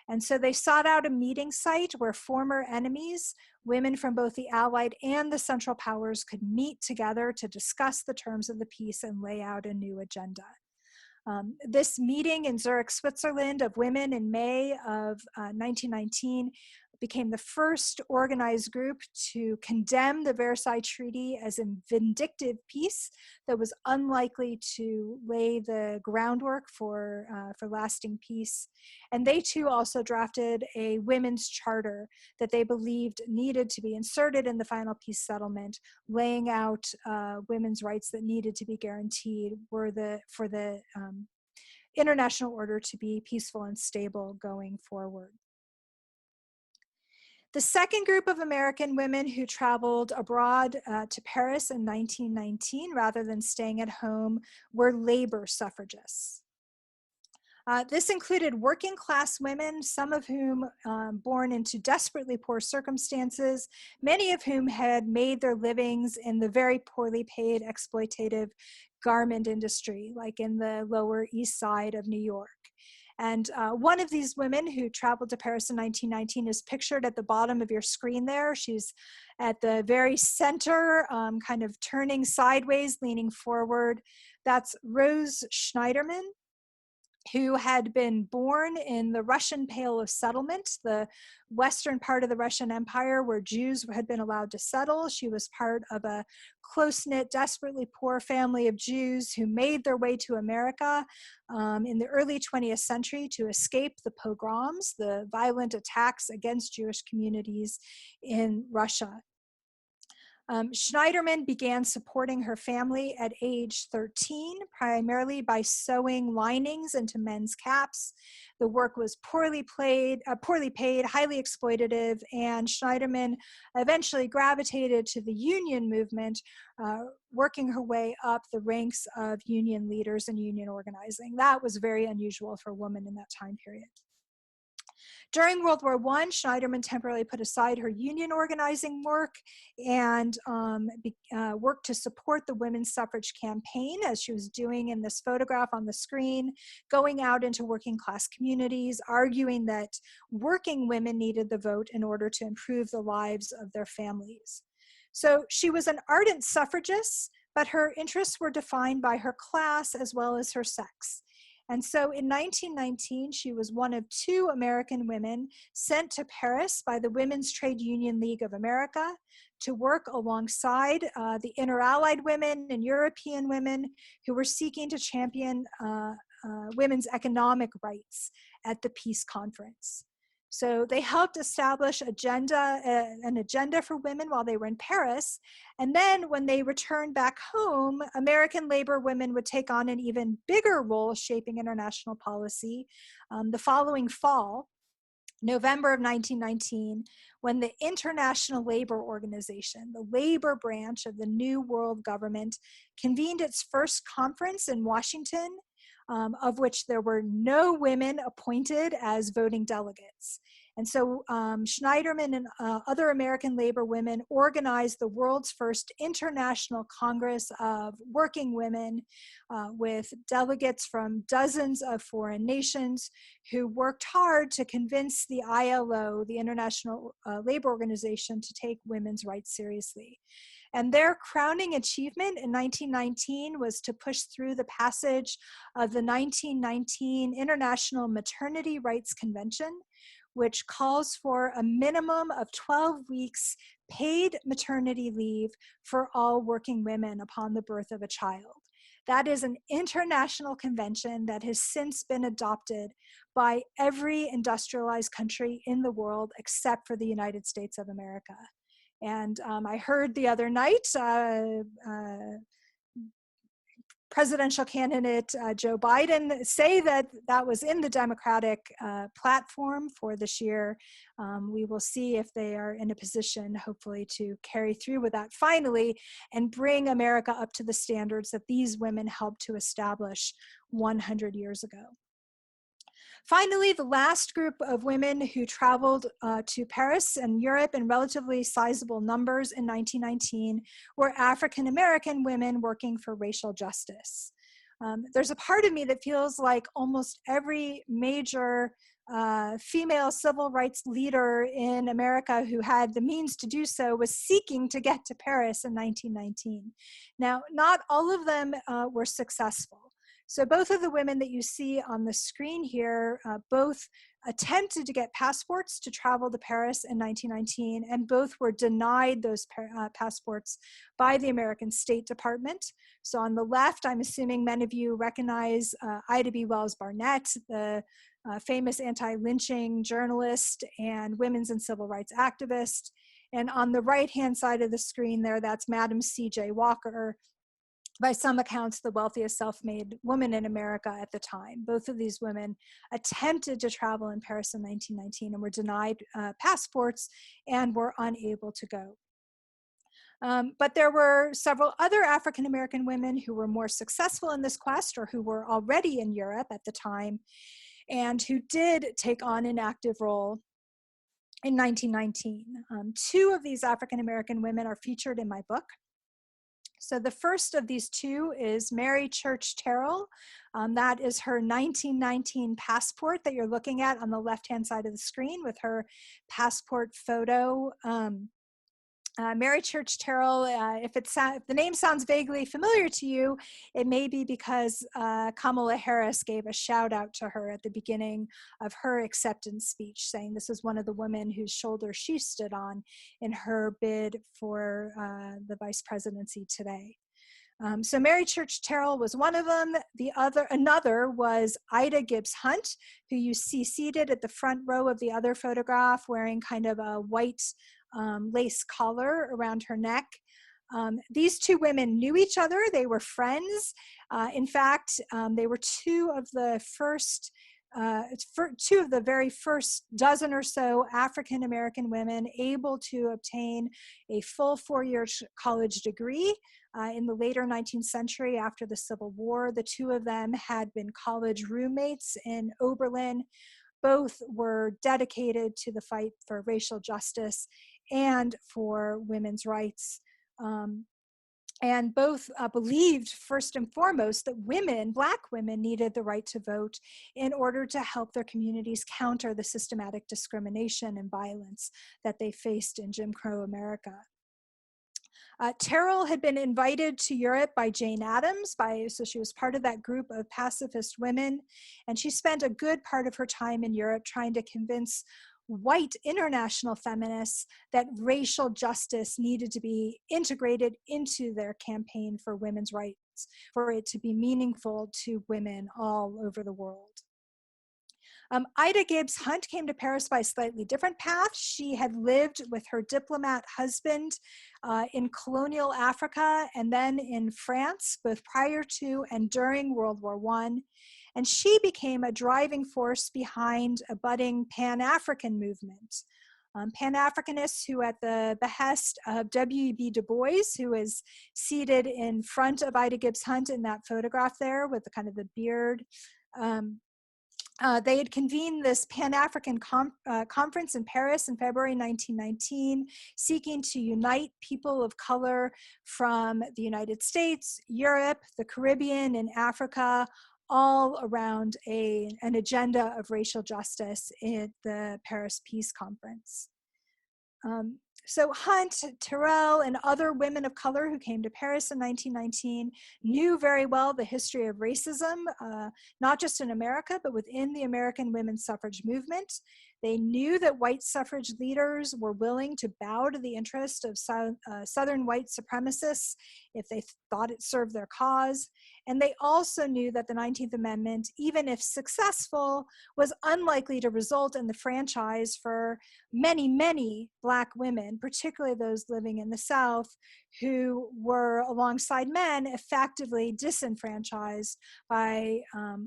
And so they sought out a meeting site where former enemies, women from both the Allied and the Central Powers, could meet together to discuss the terms of the peace and lay out a new agenda. This meeting in Zurich, Switzerland of women in May of 1919 became the first organized group to condemn the Versailles Treaty as a vindictive peace that was unlikely to lay the groundwork for lasting peace. And they too also drafted a women's charter that they believed needed to be inserted in the final peace settlement, laying out women's rights that needed to be guaranteed for the international order to be peaceful and stable going forward. The second group of American women who traveled abroad to Paris in 1919 rather than staying at home were labor suffragists. This included working class women, some of whom born into desperately poor circumstances, many of whom had made their livings in the very poorly paid exploitative garment industry, like in the Lower East Side of New York. And one of these women who traveled to Paris in 1919 is pictured at the bottom of your screen there. She's at the very center, kind of turning sideways, leaning forward. That's Rose Schneiderman, who had been born in the Russian Pale of Settlement, the western part of the Russian Empire where Jews had been allowed to settle. She was part of a close-knit, desperately poor family of Jews who made their way to America in the early 20th century to escape the pogroms, the violent attacks against Jewish communities in Russia. Schneiderman began supporting her family at age 13, primarily by sewing linings into men's caps. The work was poorly paid, highly exploitative, and Schneiderman eventually gravitated to the union movement, working her way up the ranks of union leaders and union organizing. That was very unusual for a woman in that time period. During World War I, Schneiderman temporarily put aside her union organizing work and worked to support the women's suffrage campaign, as she was doing in this photograph on the screen, going out into working class communities, arguing that working women needed the vote in order to improve the lives of their families. So she was an ardent suffragist, but her interests were defined by her class as well as her sex. And so in 1919, she was one of 2 American women sent to Paris by the Women's Trade Union League of America to work alongside the inter-allied women and European women who were seeking to champion women's economic rights at the peace conference. So they helped establish an agenda for women while they were in Paris. And then when they returned back home, American labor women would take on an even bigger role shaping international policy the following fall, November of 1919, when the International Labor Organization, the labor branch of the New World Government, convened its first conference in Washington, of which there were no women appointed as voting delegates. And so Schneiderman and other American labor women organized the world's first international Congress of working women with delegates from dozens of foreign nations who worked hard to convince the ILO, the International Labor Organization, to take women's rights seriously. And their crowning achievement in 1919 was to push through the passage of the 1919 International Maternity Rights Convention, which calls for a minimum of 12 weeks paid maternity leave for all working women upon the birth of a child. That is an international convention that has since been adopted by every industrialized country in the world except for the United States of America. And I heard the other night presidential candidate Joe Biden say that that was in the Democratic platform for this year. We will see if they are in a position, hopefully, to carry through with that finally and bring America up to the standards that these women helped to establish 100 years ago. Finally, the last group of women who traveled to Paris and Europe in relatively sizable numbers in 1919 were African-American women working for racial justice. There's a part of me that feels like almost every major female civil rights leader in America who had the means to do so was seeking to get to Paris in 1919. Now, not all of them were successful. So both of the women that you see on the screen here, both attempted to get passports to travel to Paris in 1919, and both were denied those passports by the American State Department. So on the left, I'm assuming many of you recognize Ida B. Wells Barnett, the famous anti-lynching journalist and women's and civil rights activist. And on the right-hand side of the screen there, that's Madam C.J. Walker, by some accounts, the wealthiest self-made woman in America at the time. Both of these women attempted to travel in Paris in 1919 and were denied passports and were unable to go. But there were several other African-American women who were more successful in this quest or who were already in Europe at the time and who did take on an active role in 1919. Two of these African-American women are featured in my book. So the first of these two is Mary Church Terrell. That is her 1919 passport that you're looking at on the left-hand side of the screen with her passport photo. Mary Church Terrell, if the name sounds vaguely familiar to you, it may be because Kamala Harris gave a shout out to her at the beginning of her acceptance speech, saying this is one of the women whose shoulder she stood on in her bid for the vice presidency today. So Mary Church Terrell was one of them. Another was Ida Gibbs Hunt, who you see seated at the front row of the other photograph, wearing kind of a white lace collar around her neck. These two women knew each other. They were friends. In fact, they were two of the very first dozen or so African-American women able to obtain a full 4-year college degree in the later 19th century after the Civil War. The two of them had been college roommates in Oberlin. Both were dedicated to the fight for racial justice and for women's rights. And both believed, first and foremost, that women, Black women, needed the right to vote in order to help their communities counter the systematic discrimination and violence that they faced in Jim Crow America. Terrell had been invited to Europe by Jane Addams, so she was part of that group of pacifist women, and she spent a good part of her time in Europe trying to convince white international feminists that racial justice needed to be integrated into their campaign for women's rights, for it to be meaningful to women all over the world. Ida Gibbs Hunt came to Paris by a slightly different path. She had lived with her diplomat husband in colonial Africa and then in France, both prior to and during World War I. And she became a driving force behind a budding Pan-African movement. Pan-Africanists who, at the behest of W.E.B. Du Bois, who is seated in front of Ida Gibbs Hunt in that photograph there with the kind of the beard, They had convened this Pan-African conference in Paris in February 1919, seeking to unite people of color from the United States, Europe, the Caribbean, and Africa, all around an agenda of racial justice at the Paris Peace Conference. So Hunt, Terrell, and other women of color who came to Paris in 1919 knew very well the history of racism, not just in America, but within the American women's suffrage movement. They knew that white suffrage leaders were willing to bow to the interest of Southern white supremacists if they thought it served their cause. And they also knew that the 19th Amendment, even if successful, was unlikely to result in the franchise for many, many Black women, particularly those living in the South, who were, alongside men, effectively disenfranchised by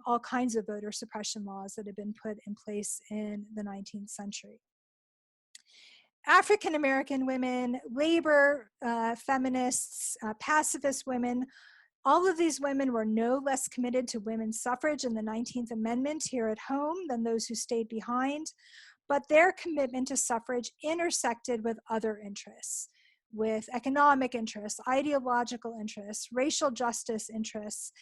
all kinds of voter suppression laws that had been put in place in the 19th century. African American women, labor feminists, pacifist women, all of these women were no less committed to women's suffrage and the 19th Amendment here at home than those who stayed behind, but their commitment to suffrage intersected with other interests, with economic interests, ideological interests, racial justice interests,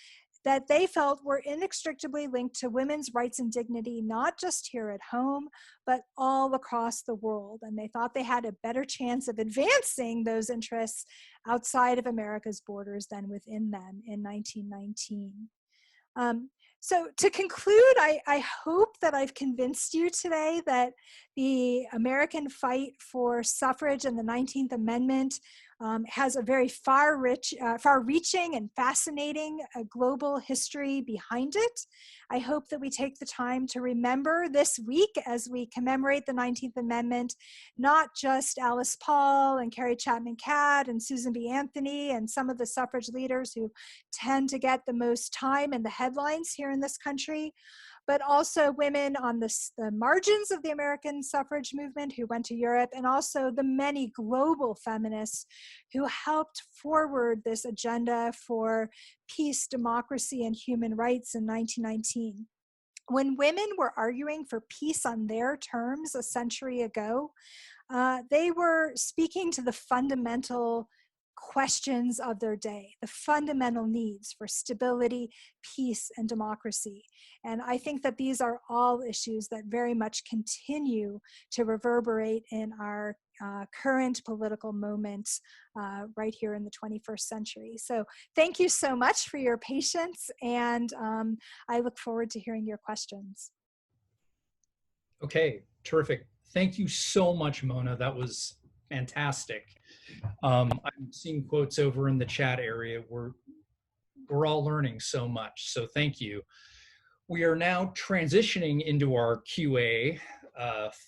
that they felt were inextricably linked to women's rights and dignity, not just here at home, but all across the world. And they thought they had a better chance of advancing those interests outside of America's borders than within them in 1919. So to conclude, I hope that I've convinced you today that the American fight for suffrage and the 19th Amendment has a very far-reaching and fascinating global history behind it. I hope that we take the time to remember this week as we commemorate the 19th Amendment, not just Alice Paul and Carrie Chapman Catt and Susan B. Anthony and some of the suffrage leaders who tend to get the most time in the headlines here in this country, but also women on the margins of the American suffrage movement who went to Europe, and also the many global feminists who helped forward this agenda for peace, democracy, and human rights in 1919. When women were arguing for peace on their terms a century ago, they were speaking to the fundamental questions of their day, the fundamental needs for stability, peace, and democracy. And I think that these are all issues that very much continue to reverberate in our current political moment right here in the 21st century. So thank you so much for your patience, and I look forward to hearing your questions. Okay, terrific. Thank you so much, Mona. That was fantastic. I'm seeing quotes over in the chat area. We're all learning so much, so thank you. We are now transitioning into our QA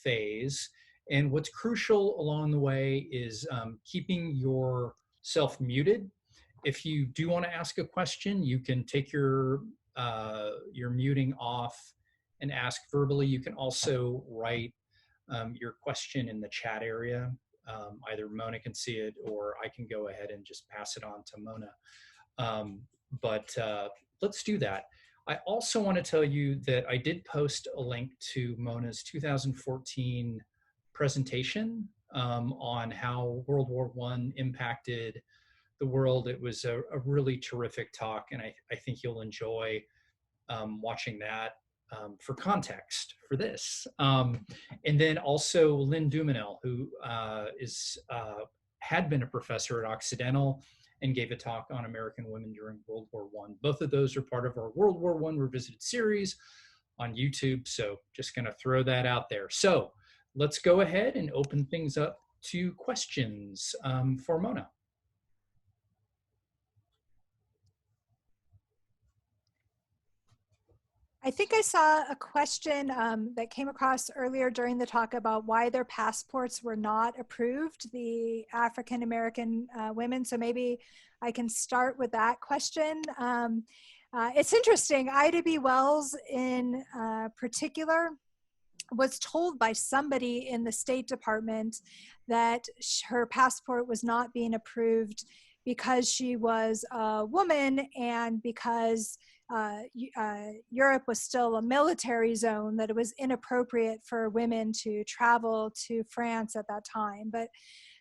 phase, and what's crucial along the way is keeping yourself muted. If you do want to ask a question, you can take your muting off and ask verbally. You can also write your question in the chat area. Either Mona can see it or I can go ahead and just pass it on to Mona. But let's do that. I also want to tell you that I did post a link to Mona's 2014 presentation on how World War I impacted the world. It was a really terrific talk, and I think you'll enjoy watching that. For context for this. And then also Lynn Dumenel, who had been a professor at Occidental and gave a talk on American women during World War I. Both of those are part of our World War I Revisited series on YouTube, so just gonna throw that out there. So let's go ahead and open things up to questions for Mona. I think I saw a question that came across earlier during the talk about why their passports were not approved, the African American women. So maybe I can start with that question. It's interesting, Ida B. Wells in particular was told by somebody in the State Department that her passport was not being approved because she was a woman and because Europe was still a military zone, that it was inappropriate for women to travel to France at that time. But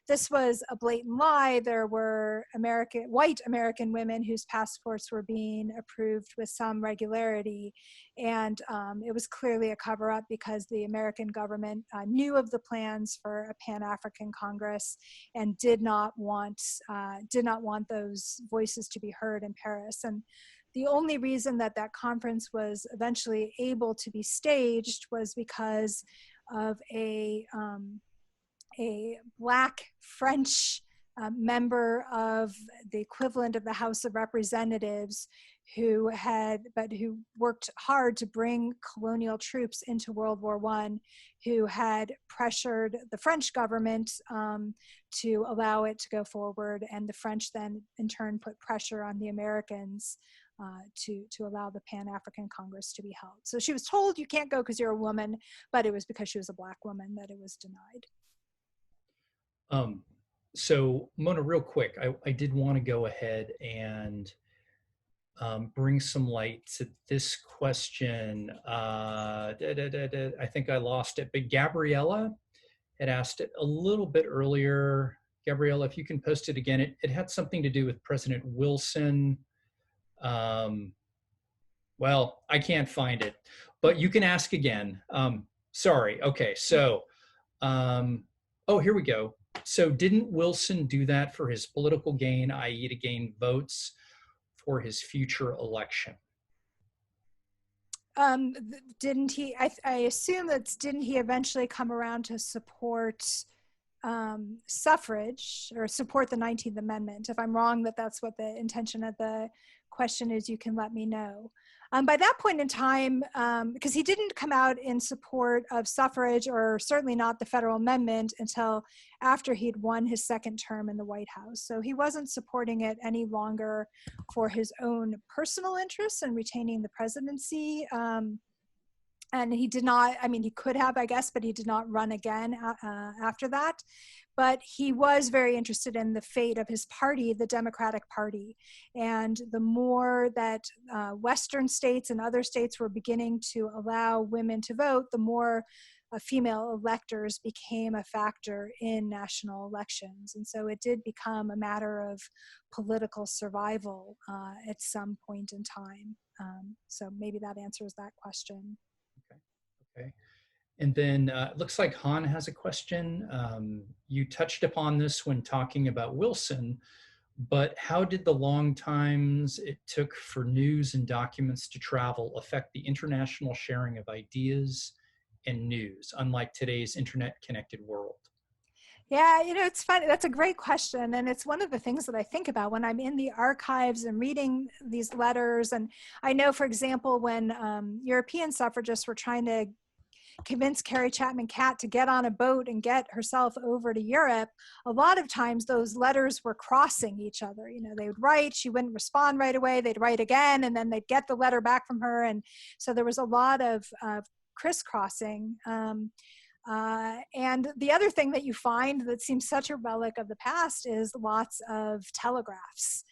this was a blatant lie. There were white American women whose passports were being approved with some regularity. And it was clearly a cover-up because the American government knew of the plans for a Pan-African Congress and did not want those voices to be heard in Paris. And the only reason that that conference was eventually able to be staged was because of a Black French member of the equivalent of the House of Representatives who worked hard to bring colonial troops into World War I, who had pressured the French government to allow it to go forward. And the French then in turn put pressure on the Americans to allow the Pan-African Congress to be held. So she was told, you can't go because you're a woman, but it was because she was a Black woman that it was denied. So Mona, real quick, I did want to go ahead and bring some light to this question. I think I lost it, but Gabriella had asked it a little bit earlier. Gabriella, if you can post it again, it had something to do with President Wilson. Well, I can't find it, but you can ask again. Sorry. Okay. So, oh, here we go. So didn't Wilson do that for his political gain, i.e. to gain votes for his future election? Didn't he, I assume didn't he eventually come around to support suffrage or support the 19th Amendment? If I'm wrong, that's what the intention of the question is, you can let me know. By that point in time, because he didn't come out in support of suffrage, or certainly not the Federal Amendment, until after he'd won his second term in the White House. So he wasn't supporting it any longer for his own personal interests in retaining the presidency. And he did not, I mean, he could have, I guess, but he did not run again after that. But he was very interested in the fate of his party, the Democratic Party. And the more that Western states and other states were beginning to allow women to vote, the more female electors became a factor in national elections. And so it did become a matter of political survival at some point in time. So maybe that answers that question. Okay. And then it looks like Han has a question. You touched upon this when talking about Wilson, but how did the long times it took for news and documents to travel affect the international sharing of ideas and news, unlike today's internet-connected world? Yeah, it's funny. That's a great question. And it's one of the things that I think about when I'm in the archives and reading these letters. And I know, for example, when European suffragists were trying to convince Carrie Chapman Catt to get on a boat and get herself over to Europe, a lot of times those letters were crossing each other. They would write, she wouldn't respond right away, they'd write again, and then they'd get the letter back from her. And so there was a lot of crisscrossing. And the other thing that you find that seems such a relic of the past is lots of telegraphs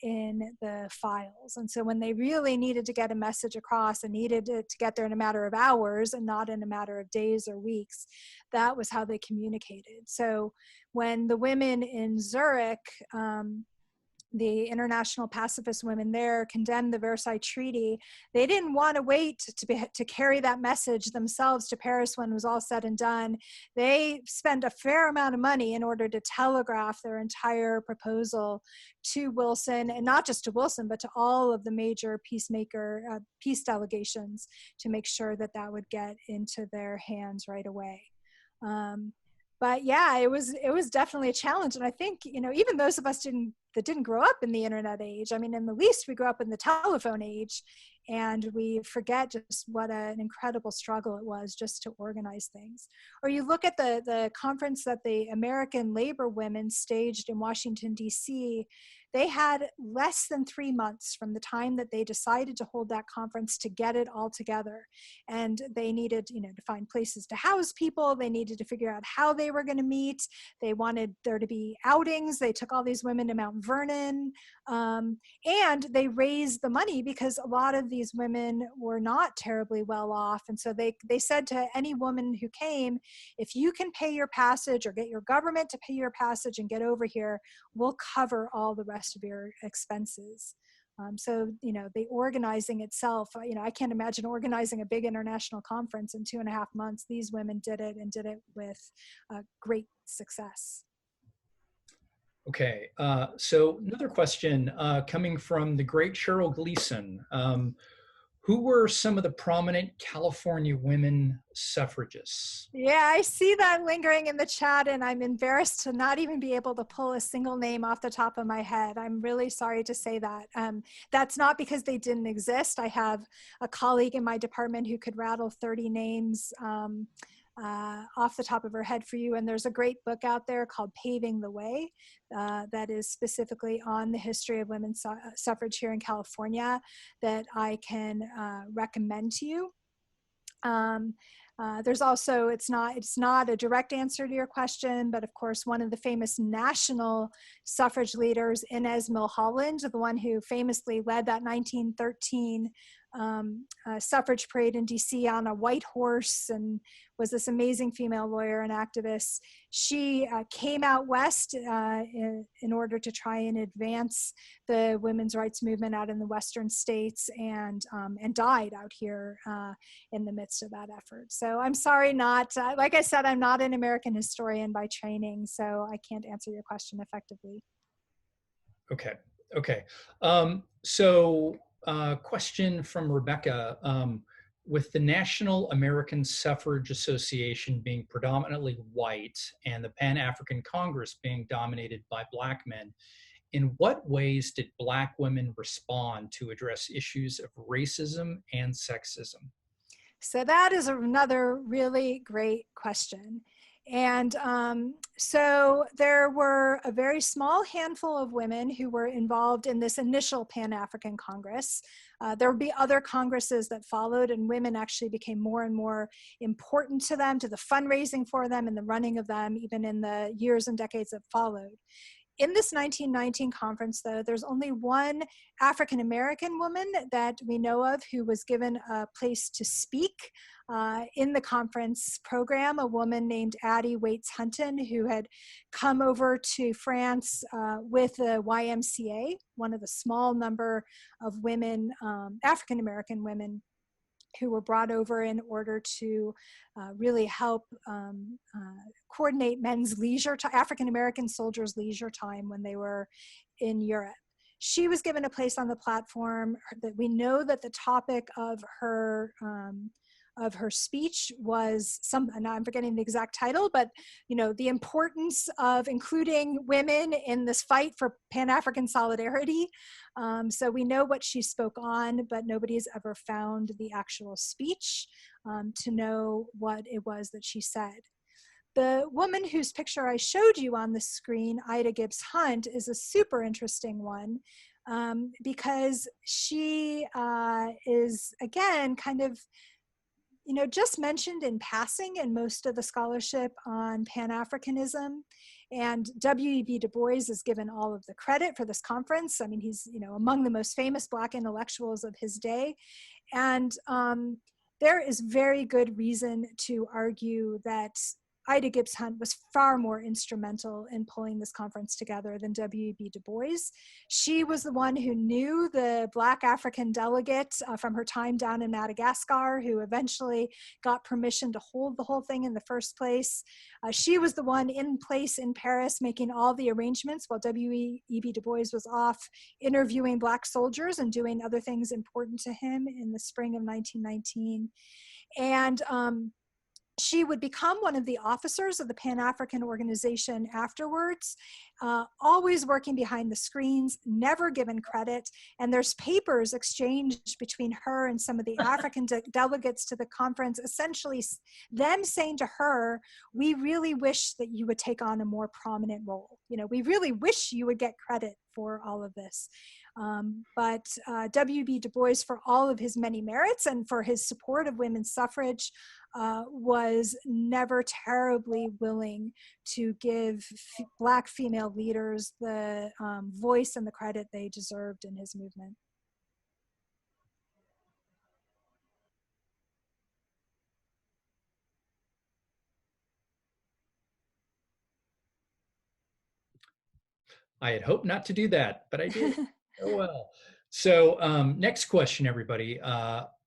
in the files. And so when they really needed to get a message across and needed it to get there in a matter of hours and not in a matter of days or weeks, that was how they communicated. So when the women in Zurich, the international pacifist women there, condemned the Versailles Treaty, they didn't want to wait to carry that message themselves to Paris when it was all said and done. They spent a fair amount of money in order to telegraph their entire proposal to Wilson, and not just to Wilson, but to all of the major peace delegations, to make sure that that would get into their hands right away. But yeah, it was definitely a challenge. And I think, even those of us that didn't grow up in the internet age, I mean, in the least we grew up in the telephone age, and we forget just what an incredible struggle it was just to organize things. Or you look at the conference that the American labor women staged in Washington, D.C., they had less than 3 months from the time that they decided to hold that conference to get it all together. And they needed, to find places to house people. They needed to figure out how they were going to meet. They wanted there to be outings. They took all these women to Mount Vernon And they raised the money because a lot of these women were not terribly well off. And so they said to any woman who came, if you can pay your passage or get your government to pay your passage and get over here, we'll cover all the rest of your expenses. So, the organizing itself, I can't imagine organizing a big international conference in 2.5 months. These women did it and did it with great success. Okay, so another question coming from the great Cheryl Gleason. Who were some of the prominent California women suffragists? Yeah, I see that lingering in the chat, and I'm embarrassed to not even be able to pull a single name off the top of my head. I'm really sorry to say that. That's not because they didn't exist. I have a colleague in my department who could rattle 30 names off the top of her head for you. And there's a great book out there called Paving the Way that is specifically on the history of women's suffrage here in California that I can recommend to you. There's also, it's not a direct answer to your question, but of course, one of the famous national suffrage leaders, Inez Milholland, the one who famously led that 1913 suffrage parade in DC on a white horse and was this amazing female lawyer and activist. She came out west in order to try and advance the women's rights movement out in the western states and died out here in the midst of that effort. So I'm sorry like I said, I'm not an American historian by training, so I can't answer your question effectively. Okay. Question from Rebecca. With the National American Suffrage Association being predominantly white and the Pan-African Congress being dominated by Black men, in what ways did Black women respond to address issues of racism and sexism? So that is another really great question. And so there were a very small handful of women who were involved in this initial Pan-African Congress. There would be other congresses that followed, and women actually became more and more important to them, to the fundraising for them and the running of them, even in the years and decades that followed. In this 1919 conference, though, there's only one African-American woman that we know of who was given a place to speak in the conference program, a woman named Addie Waits Hunton, who had come over to France with the YMCA, one of the small number of women, African-American women, who were brought over in order to really help coordinate men's leisure, African-American soldiers' leisure time when they were in Europe. She was given a place on the platform. That we know that the topic of her speech was and I'm forgetting the exact title, but the importance of including women in this fight for Pan-African solidarity. So we know what she spoke on, but nobody's ever found the actual speech to know what it was that she said. The woman whose picture I showed you on the screen, Ida Gibbs Hunt, is a super interesting one because she is, again, kind of just mentioned in passing in most of the scholarship on Pan-Africanism. And W.E.B. Du Bois is given all of the credit for this conference. I mean, he's, among the most famous Black intellectuals of his day. And there is very good reason to argue that Ida Gibbs Hunt was far more instrumental in pulling this conference together than W.E.B. Du Bois. She was the one who knew the Black African delegate from her time down in Madagascar, who eventually got permission to hold the whole thing in the first place. She was the one in place in Paris making all the arrangements while W.E.B. Du Bois was off interviewing Black soldiers and doing other things important to him in the spring of 1919. And she would become one of the officers of the Pan-African organization afterwards, always working behind the screens, never given credit. And there's papers exchanged between her and some of the African delegates to the conference, essentially them saying to her, we really wish that you would take on a more prominent role. We really wish you would get credit for all of this. But W.B. Du Bois, for all of his many merits and for his support of women's suffrage, was never terribly willing to give Black female leaders the voice and the credit they deserved in his movement. I had hoped not to do that, but I did. Oh well. So next question, everybody.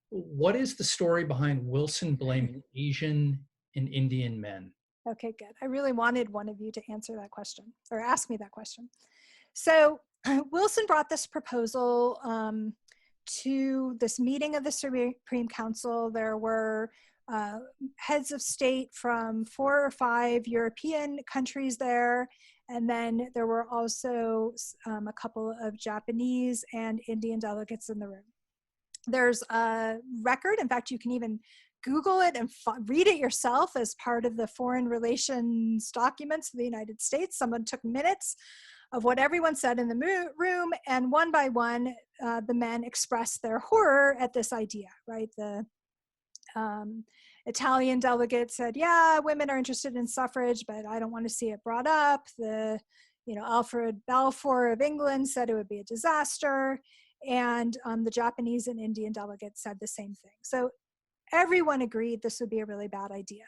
What is the story behind Wilson blaming Asian and Indian men? Okay, good. I really wanted one of you to answer that question or ask me that question. So Wilson brought this proposal to this meeting of the Supreme Council. There were heads of state from 4 or 5 European countries there. And then there were also a couple of Japanese and Indian delegates in the room. There's a record. In fact, you can even Google it and read it yourself as part of the foreign relations documents of the United States. Someone took minutes of what everyone said in the room, and one by one, the men expressed their horror at this idea, right? The Italian delegate said, yeah, women are interested in suffrage, but I don't want to see it brought up. The, Alfred Balfour of England said it would be a disaster. And the Japanese and Indian delegates said the same thing. So everyone agreed this would be a really bad idea.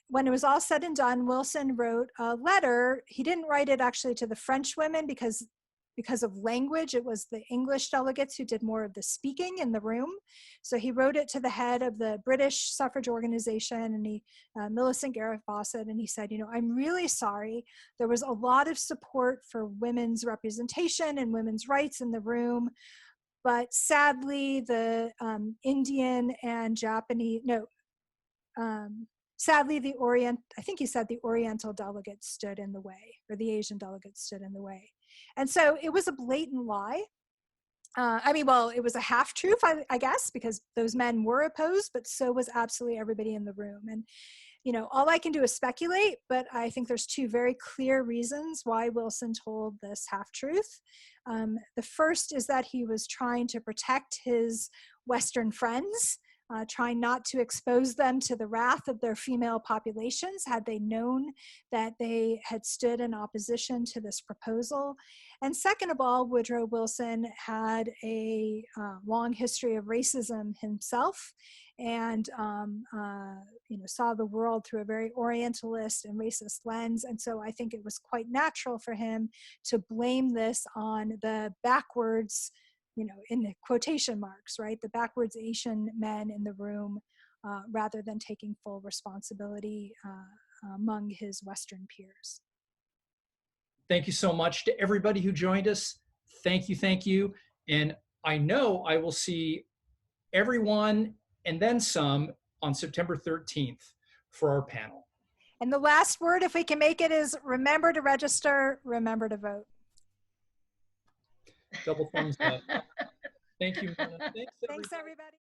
When it was all said and done, Wilson wrote a letter. He didn't write it actually to the French women because of language. It was the English delegates who did more of the speaking in the room. So he wrote it to the head of the British suffrage organization, and Millicent Garrett Fawcett, and he said, I'm really sorry. There was a lot of support for women's representation and women's rights in the room, but sadly the Indian and Japanese, sadly the I think he said the Oriental delegates stood in the way, or the Asian delegates stood in the way. And so it was a blatant lie. It was a half-truth, I guess, because those men were opposed, but so was absolutely everybody in the room. And, all I can do is speculate, but I think there's 2 very clear reasons why Wilson told this half-truth. The first is that he was trying to protect his Western friends, trying not to expose them to the wrath of their female populations had they known that they had stood in opposition to this proposal. And second of all, Woodrow Wilson had a long history of racism himself, and saw the world through a very Orientalist and racist lens. And so I think it was quite natural for him to blame this on the backwards, in the quotation marks, right? The backwards Asian men in the room, rather than taking full responsibility among his Western peers. Thank you so much to everybody who joined us. Thank you, thank you. And I know I will see everyone and then some on September 13th for our panel. And the last word, if we can make it, is remember to register, remember to vote. Double thumbs up. Thank you, Mona. Thanks, Thanks, everybody.